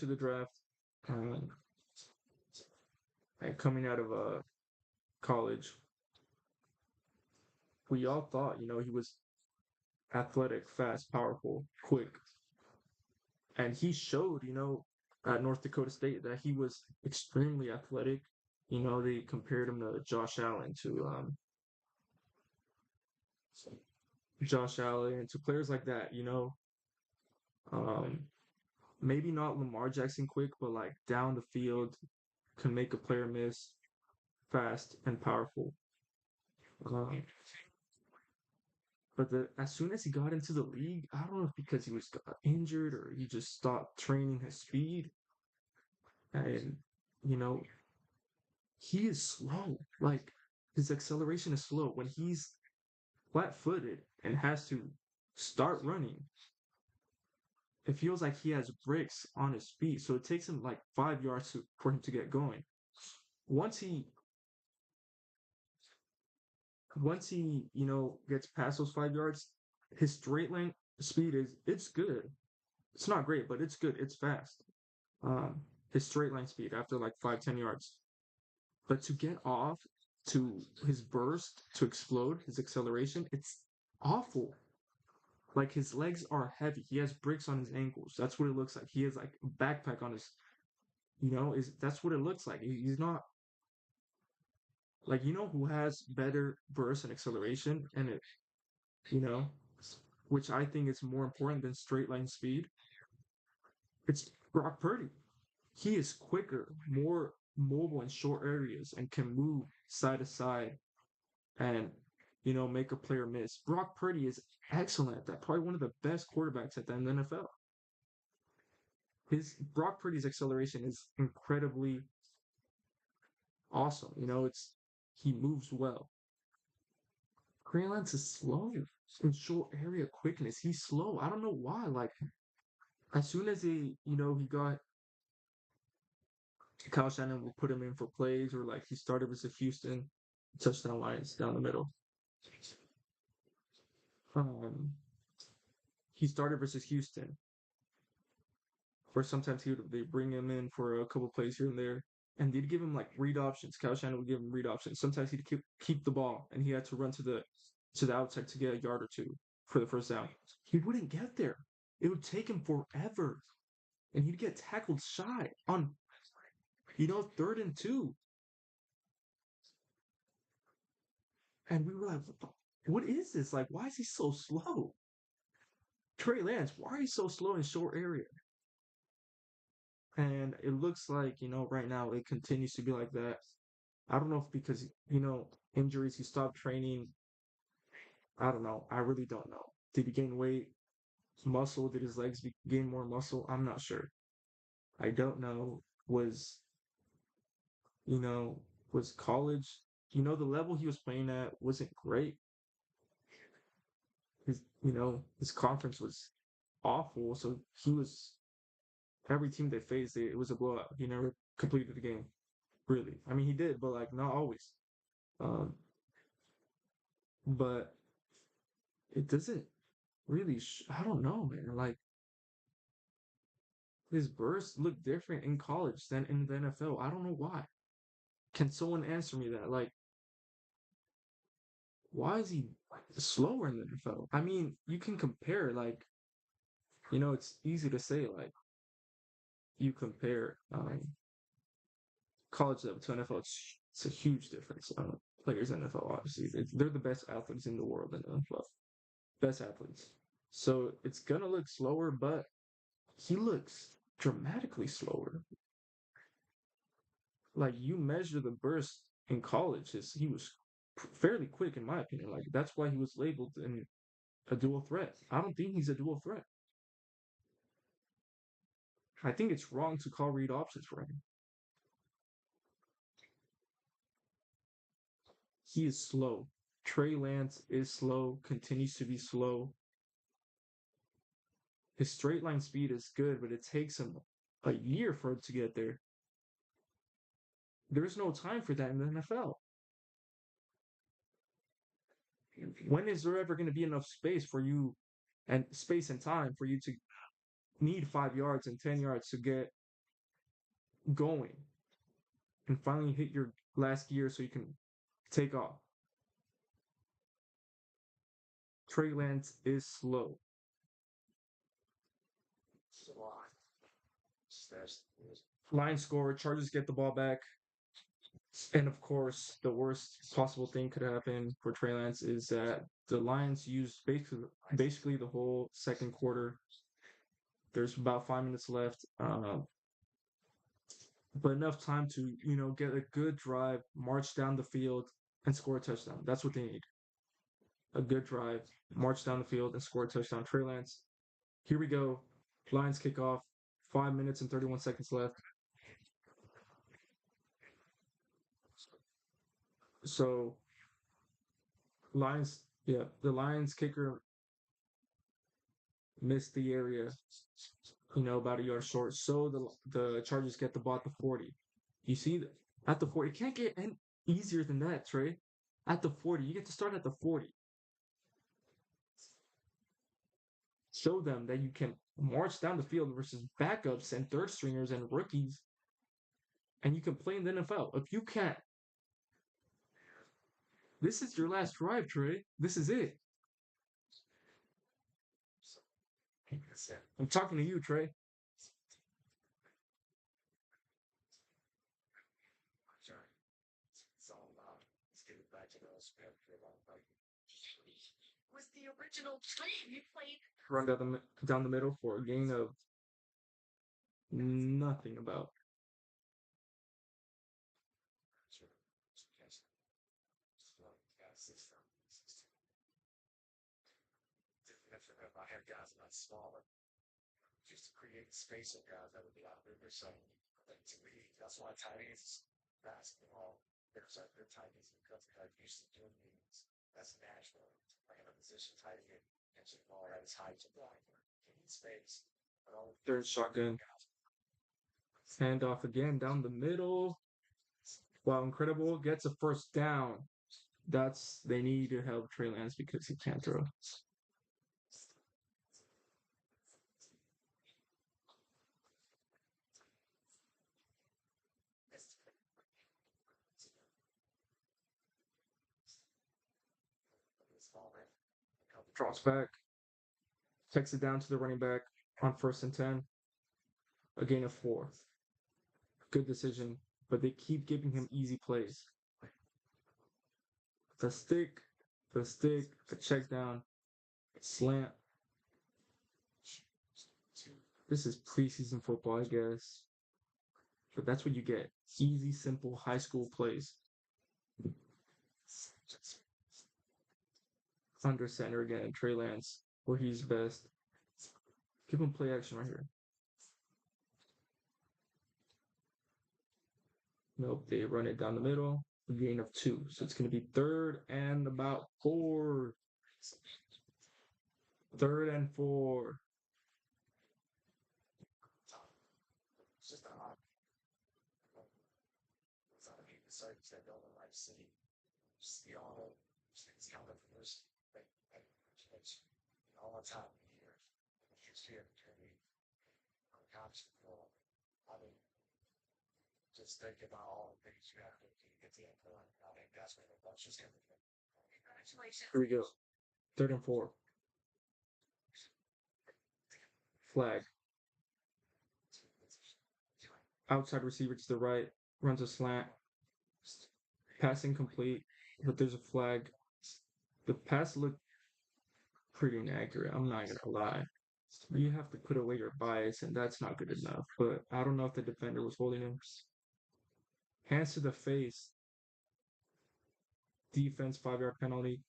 the draft, and coming out of college, we all thought, he was athletic, fast, powerful, quick. And he showed, at North Dakota State that he was extremely athletic. They compared him to Josh Allen, to Josh Allen, to players like that, you know, um, maybe not Lamar Jackson quick, but like down the field can make a player miss fast and powerful. Um, but as soon as he got into the league, I don't know if because he was injured or he just stopped training his speed, and you know he is slow. Like his acceleration is slow when he's flat-footed and has to start running. It feels like he has bricks on his feet, so it takes him like 5 yards for him to get going. Once he gets past those 5 yards, his straight line speed is it's good. It's not great, but it's good. It's fast. Um, his straight line speed after like 5-10 yards. But to get off to his burst to explode, his acceleration, it's awful. Like his legs are heavy. He has bricks on his ankles. That's what it looks like. He has like a backpack on his, is that's what it looks like. He's not like who has better burst and acceleration and it, you know, which I think is more important than straight line speed. It's Brock Purdy. He is quicker, more mobile in short areas, and can move side to side and make a player miss. Brock Purdy is excellent at that. Probably one of the best quarterbacks at that in the NFL. His Brock Purdy's acceleration is incredibly awesome. He moves well. Trey Lance is slow in short area quickness. He's slow. I don't know why. Like as soon as he got Kyle Shannon will put him in for plays or like he started versus Houston, touchdown lines down the middle. Um, he started versus Houston, or sometimes they bring him in for a couple plays here and there, and they'd give him like read options. Kyle Shannon would give him read options. Sometimes he'd keep the ball, and he had to run to the outside to get a yard or two for the first down. He wouldn't get there. It would take him forever, and he'd get tackled shy on 3rd and 2. And we were like, what is this? Like, why is he so slow? Trey Lance, why are you so slow in short area? And it looks like, right now it continues to be like that. I don't know if because, injuries, he stopped training. I don't know. I really don't know. Did he gain weight? Muscle? Did his legs gain more muscle? I'm not sure. I don't know. You know, was college, the level he was playing at wasn't great. His conference was awful. So every team they faced, it was a blowout. He never completed the game, really. I mean, he did, but like not always. Um, but it doesn't really. I don't know, man. Like his bursts look different in college than in the NFL. I don't know why. Can someone answer me that? Like, why is he slower in the NFL? I mean, you can compare. Like, it's easy to say. Like, you compare college level to NFL. It's a huge difference. Players in the NFL, obviously, they're the best athletes in the world in the NFL. Best athletes. So it's gonna look slower, but he looks dramatically slower. Like you measure the burst in college, he was fairly quick in my opinion. Like that's why he was labeled in a dual threat. I don't think he's a dual threat. I think it's wrong to call read options for him. He is slow. Trey Lance is slow, continues to be slow. His straight line speed is good, but it takes him a year for it to get there. There's no time for that in the NFL. When is there ever going to be enough space for you and space and time for you to need 5 yards and 10 yards to get going and finally hit your last gear so you can take off? Trey Lance is slow. Line score, Chargers get the ball back. And of course, the worst possible thing could happen for Trey Lance is that the Lions used basically the whole second quarter. There's about 5 minutes left, but enough time to get a good drive, march down the field, and score a touchdown. That's what they need. A good drive, march down the field, and score a touchdown. Trey Lance. Here we go. Lions kick off. 5 minutes and 31 seconds left. So the Lions kicker missed the area, about a yard short. So the Chargers get the ball at the 40. You see, at the 40, it can't get any easier than that, Trey. At the 40, you get to start at the 40. Show them that you can march down the field versus backups and third stringers and rookies, and you can play in the NFL. If you can't, this is your last drive, Trey. This is it. I'm talking to you, Trey. Was the original dream you played? Run down the middle for a gain of nothing about. I had guys a lot smaller, just to create space of guys that would be out there. So, to me, that's why tight ends basketball, there's like their tight ends because they're used to doing things. That's natural. Like in a position tight end, catching the ball at his height to block, in space. Third shotgun. Handoff again down the middle. Wow, Incredible gets a first down. They need to help Trey Lance because he can't throw. Drops back, takes it down to the running back on 1st and 10. A gain of 4. Good decision, but they keep giving him easy plays. The stick, a check down, slant. This is preseason football, I guess. But that's what you get. Easy, simple high school plays. Under center again, Trey Lance, where he's best. Give him play action right here. Nope, they run it down the middle. A gain of 2. So it's going to be 3rd and about 4. 3rd and 4. All the time here. Just here, I mean, just think about all the things you have to do to get the end. I think that's what that's just everything. Congratulations. Here we go. 3rd and 4. Flag. Outside receiver to the right. Runs a slant. Passing complete, but there's a flag. The pass looked pretty inaccurate. I'm not gonna lie. You have to put away your bias, and that's not good enough. But I don't know if the defender was holding him. Hands to the face. Defense 5-yard penalty.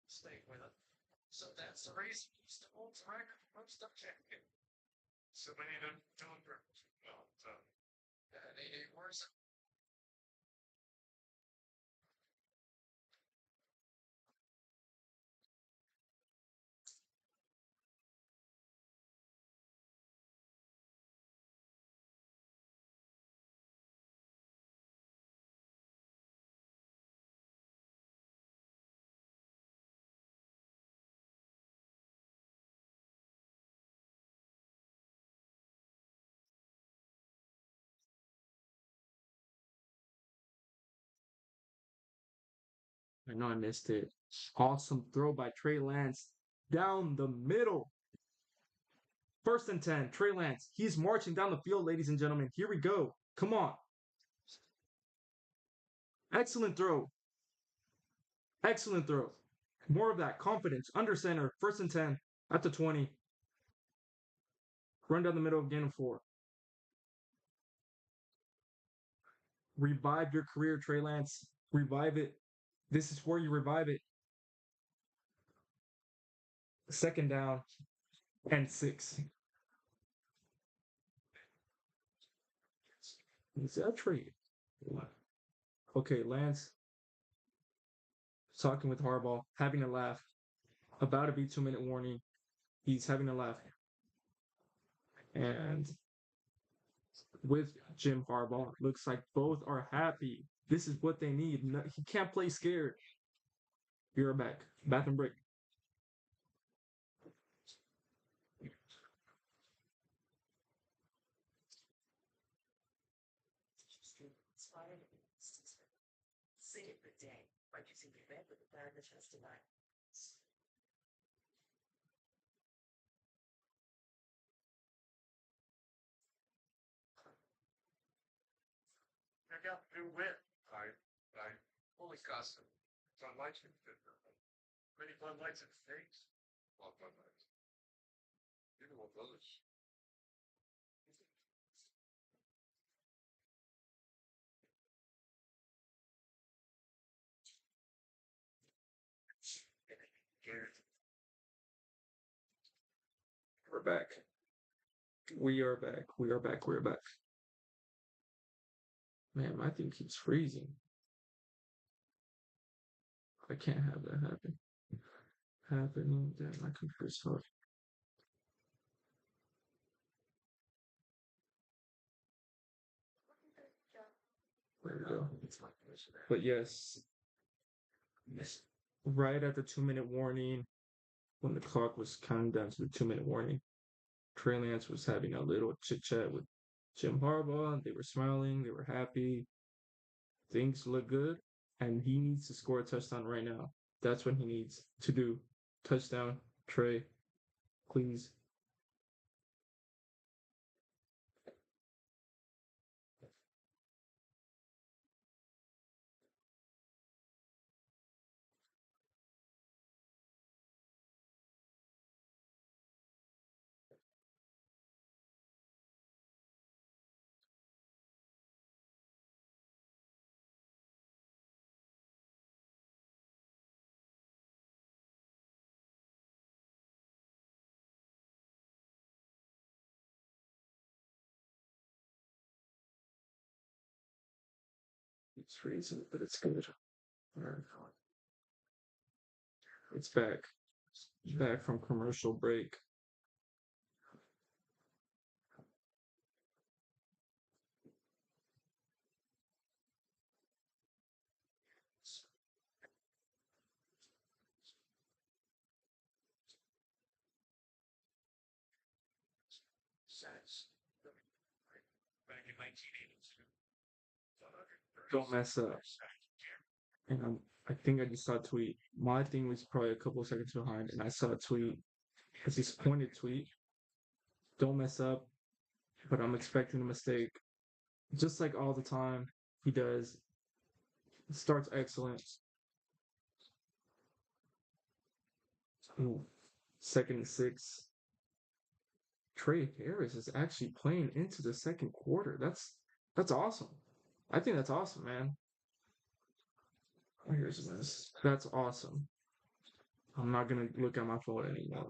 Stay with it. So that's the reason he's the old record from stuff checking. So many of them don't work. Well, they worse. I know I missed it. Awesome throw by Trey Lance down the middle. First and 10, Trey Lance. He's marching down the field, ladies and gentlemen. Here we go. Come on. Excellent throw. Excellent throw. More of that confidence. Under center. First and 10 at the 20. Run down the middle of gain of 4. Revive your career, Trey Lance. Revive it. This is where you revive it. Second down and 6. Is that trade? Okay, Lance talking with Harbaugh, having a laugh. About to be 2-minute warning. He's having a laugh. And with Jim Harbaugh, looks like both are happy. This is what they need. No, he can't play scared. You're back. Bathroom break. Save the day by using the bed with the bag that has tonight. I got new win. I holy custom. Bud Lights and many Bud Lights and things. Well, Bud Lights. You know what those? We're back. We are back. We are back. We're back. Man, my thing keeps freezing. I can't have that happen. Happening. Damn, my computer's tough. There we go. But yes, right at the 2-minute warning, when the clock was counting down to the 2-minute warning, Trey Lance was having a little chit chat with Jim Harbaugh. They were smiling, they were happy. Things look good, and he needs to score a touchdown right now. That's what he needs to do. Touchdown, Trey, please. It's freezing, but it's good. All right. It's back. Back from commercial break. Says back in 1982. Don't mess up. And I think I just saw a tweet. My thing was probably a couple of seconds behind, and I saw a tweet. A disappointed tweet. Don't mess up, but I'm expecting a mistake. Just like all the time he does. Starts excellent. Ooh, 2nd and 6. Trey Harris is actually playing into the second quarter. That's awesome. I think that's awesome, man. Here's this. That's awesome. I'm not gonna look at my phone anymore,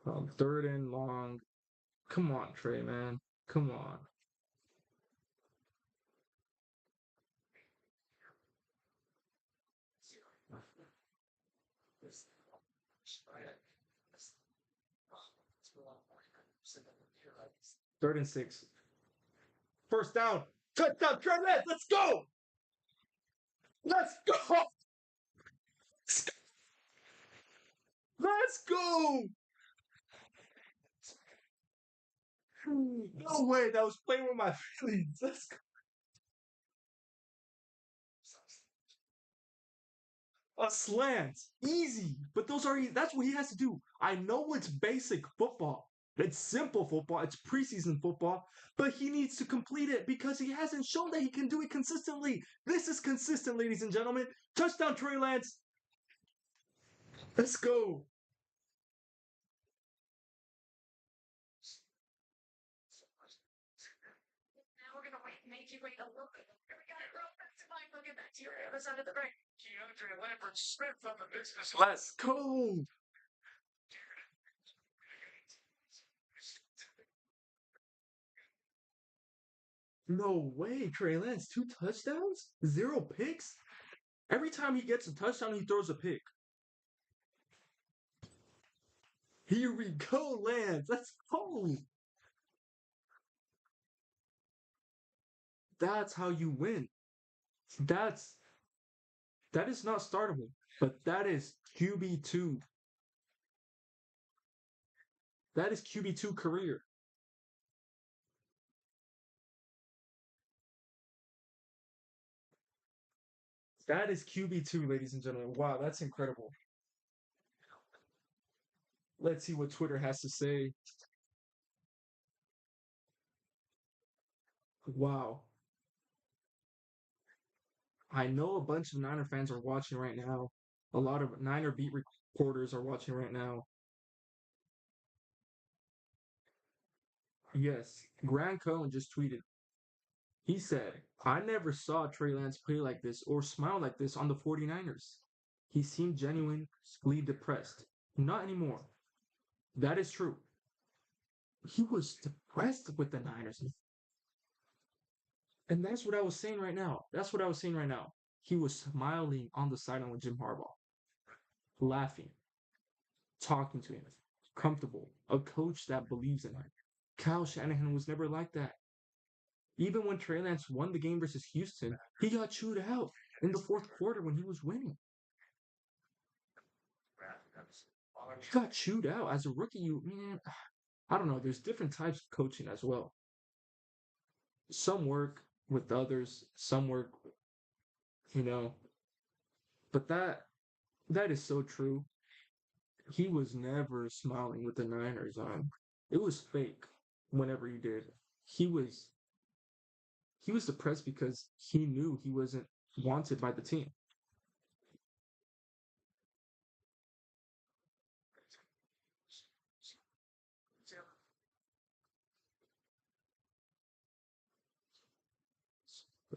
man. 3rd and long. Come on, Trey, man. Come on. Third and 6. First down. Touchdown, Trey Lance. Let's go. Let's go. Let's go. No way. That was playing with my feelings. Let's go. A slant. Easy. But that's what he has to do. I know it's basic football. It's simple football. It's preseason football. But he needs to complete it because he hasn't shown that he can do it consistently. This is consistent, ladies and gentlemen. Touchdown, Trey Lance. Let's go. Now we're gonna make you wait a little bit. We got it real back to mine. We'll get back to your other side of the brain. Keandre Lambert Smith from the business. Let's go. No way, Trey Lance. 2 touchdowns? 0 picks? Every time he gets a touchdown, he throws a pick. Here we go, Lance. Let's go. That's how you win. That is not startable, but that is QB2. That is QB2 career. That is QB2, ladies and gentlemen. Wow, that's incredible. Let's see what Twitter has to say. Wow. I know a bunch of Niner fans are watching right now. A lot of Niner beat reporters are watching right now. Yes, Grant Cohen just tweeted. He said, I never saw Trey Lance play like this or smile like this on the 49ers. He seemed genuinely depressed. Not anymore. That is true. He was depressed with the Niners. And that's what I was saying right now. That's what I was saying right now. He was smiling on the sideline with Jim Harbaugh, laughing, talking to him, comfortable, a coach that believes in him. Kyle Shanahan was never like that. Even when Trey Lance won the game versus Houston, he got chewed out in the fourth quarter when he was winning. He got chewed out as a rookie. Man, I don't know. There's different types of coaching as well. Some work with others, some work, you know. But that is so true. He was never smiling with the Niners on. It was fake whenever he did. He was depressed because he knew he wasn't wanted by the team.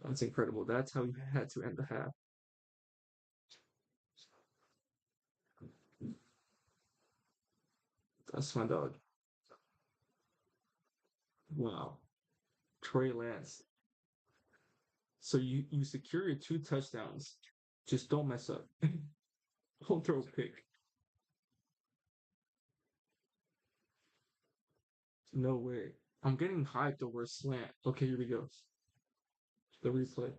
That's incredible. That's how he had to end the half. That's my dog. Wow. Trey Lance. So you secure your 2 touchdowns. Just don't mess up. Don't throw a pick. No way. I'm getting hyped over a slant. Okay, here we go. The replay.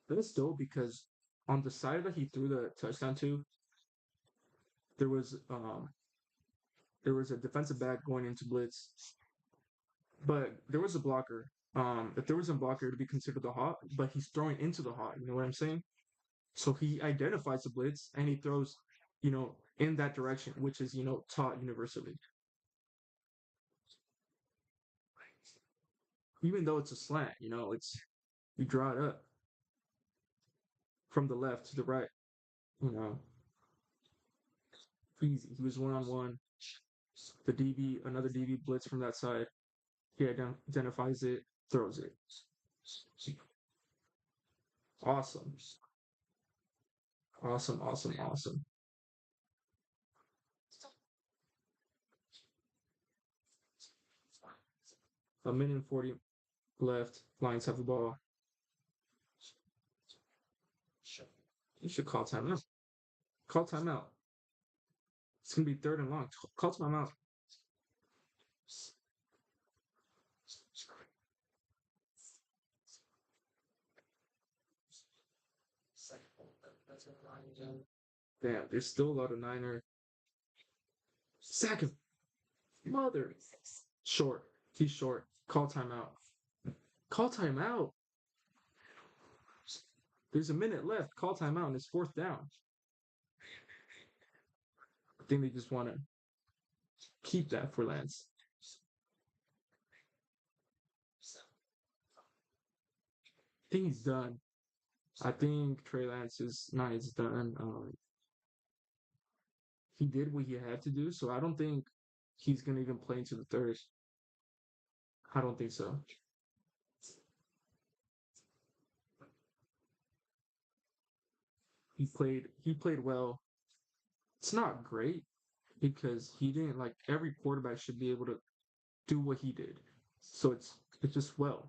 That's dope because on the side that he threw the touchdown to, there was a defensive back going into blitz, but there was a blocker. If there was a blocker, it'd be considered the hot, but he's throwing into the hot. You know what I'm saying? So he identifies the blitz and he throws, in that direction, which is, taught universally. Even though it's a slant, you draw it up from the left to the right, you know. Easy. He was 1-on-1. The DB, another DB blitz from that side. He identifies it, throws it. Awesome. Awesome, awesome, awesome. A minute and 40 left. Lions have the ball. You should call timeout. Call timeout. It's gonna be 3rd and long. Call timeout. Damn, there's still a lot of Niner. Sack him. Mother. Short. He's short. Call timeout. Call timeout. There's a minute left. Call timeout and it's fourth down. I think they just want to keep that for Lance. I think he's done. I think Trey Lance's night is done. He did what he had to do, so I don't think he's gonna even play into the third. I don't think so. He played well. It's not great because he didn't like every quarterback should be able to do what he did. So it's just well.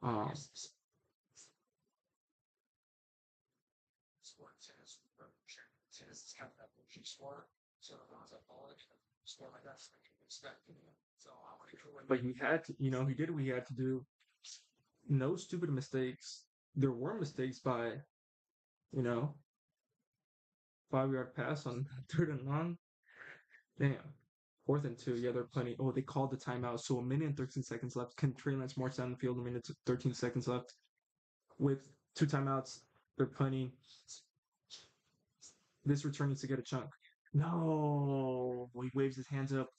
Um Tennis is kind of that bullshit sport. So I was like, oh, sport like that's like respect. So I want to go with but he had to, he did what he had to do. No stupid mistakes. There were mistakes by, you know, 5 yard pass on third and long. Damn. Fourth and two. Yeah, they're plenty. Oh, they called the timeout. So a minute and 13 seconds left. Can Trey Lance march down the field? A minute and 13 seconds left. With two timeouts, they're punting. This return needs to get a chunk. No. He waves his hands up.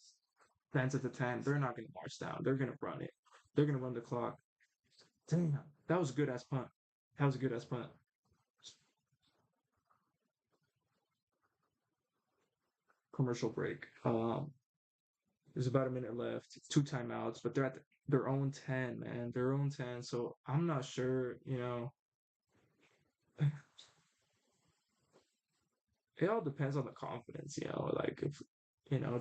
Fans at the 10. They're not going to march down. They're going to run it. They're going to run the clock. Damn. That was a good ass punt. That was a good ass punt. Commercial break. There's about a minute left. Two timeouts, but they're at their own 10, man. Their own 10. So I'm not sure, it all depends on the confidence, like if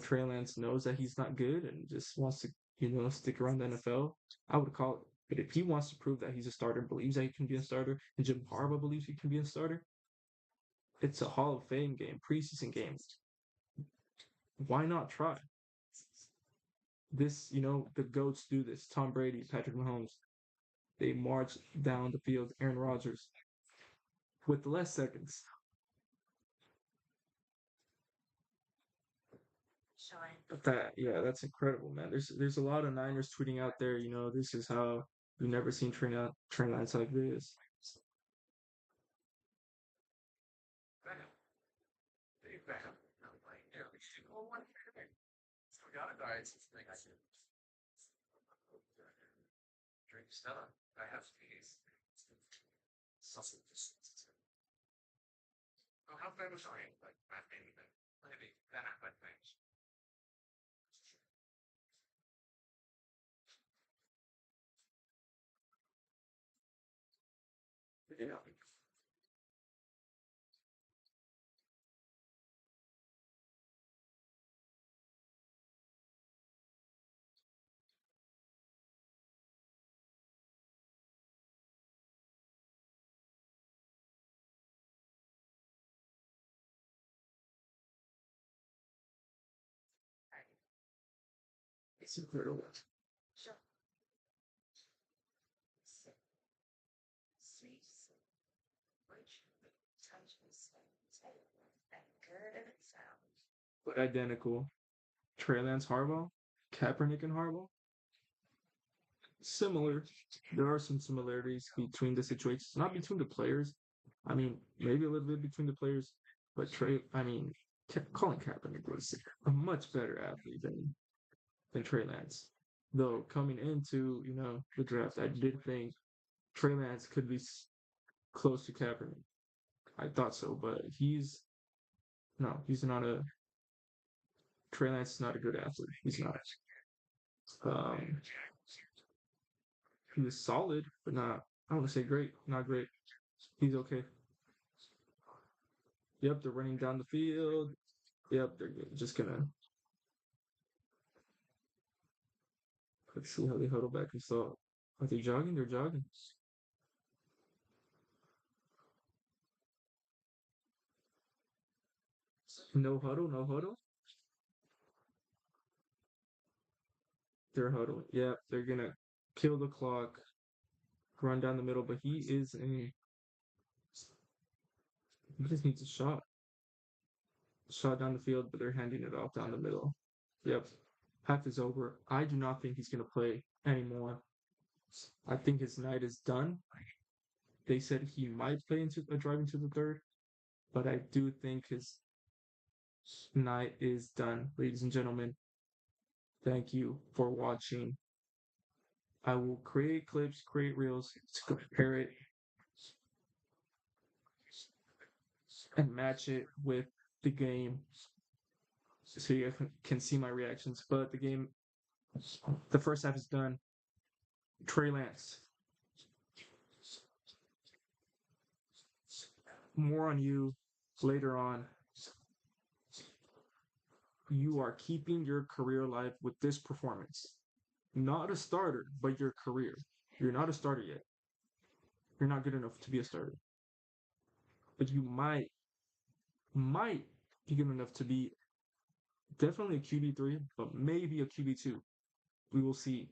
Trey Lance knows that he's not good and just wants to, stick around the NFL, I would call it. But if he wants to prove that he's a starter, believes that he can be a starter, and Jim Harbaugh believes he can be a starter, it's a Hall of Fame game, preseason game. Why not try? This, the GOATs do this. Tom Brady, Patrick Mahomes. They march down the field. Aaron Rodgers with less seconds. Shine. But that's incredible, man. There's a lot of Niners tweeting out there. This is how we've never seen Trey Lance like this. Beckham. Dave Beckham. I'm like, yeah, we should go one here. So we got a guy. It's thing I do. Drink Stella. I have these. Sausage. Oh, how famous are you? Like, maybe that like things. Yeah. It's incredible. Sure. Sweet. Rich. Touch is and good and it sounds. But identical. Trey Lance, Harbaugh, Kaepernick, and Harbaugh. Similar. There are some similarities between the situations, not between the players. I mean, maybe a little bit between the players, but Colin Kaepernick was a much better athlete than Trey Lance. Though coming into the draft, I did think Trey Lance could be close to Kaepernick. I thought so, but he's not a Trey Lance is not a good athlete. He's not. Um, he was solid, but not. I want to say great, not great. He's okay. Yep, they're running down the field. Yep, they're just gonna. Let's see how they huddle back and saw. Are they jogging? They're jogging. No huddle, no huddle. They're huddling. Yep, they're gonna kill the clock, run down the middle, but he just needs a shot. Shot down the field, but they're handing it off down the middle. Yep. half is over. I do not think he's going to play anymore. I think his night is done. They said he might play into a drive into the third, but I do think his night is done. Ladies and gentlemen, thank you for watching. I will create clips, create reels to compare it and match it with the game so you can see my reactions. But the first half is done. Trey Lance, more on you later on. You are keeping your career alive with this performance. Not a starter, but your career. You're not a starter yet. You're not good enough to be a starter. But you might be good enough to be definitely a QB3, but maybe a QB2. We will see.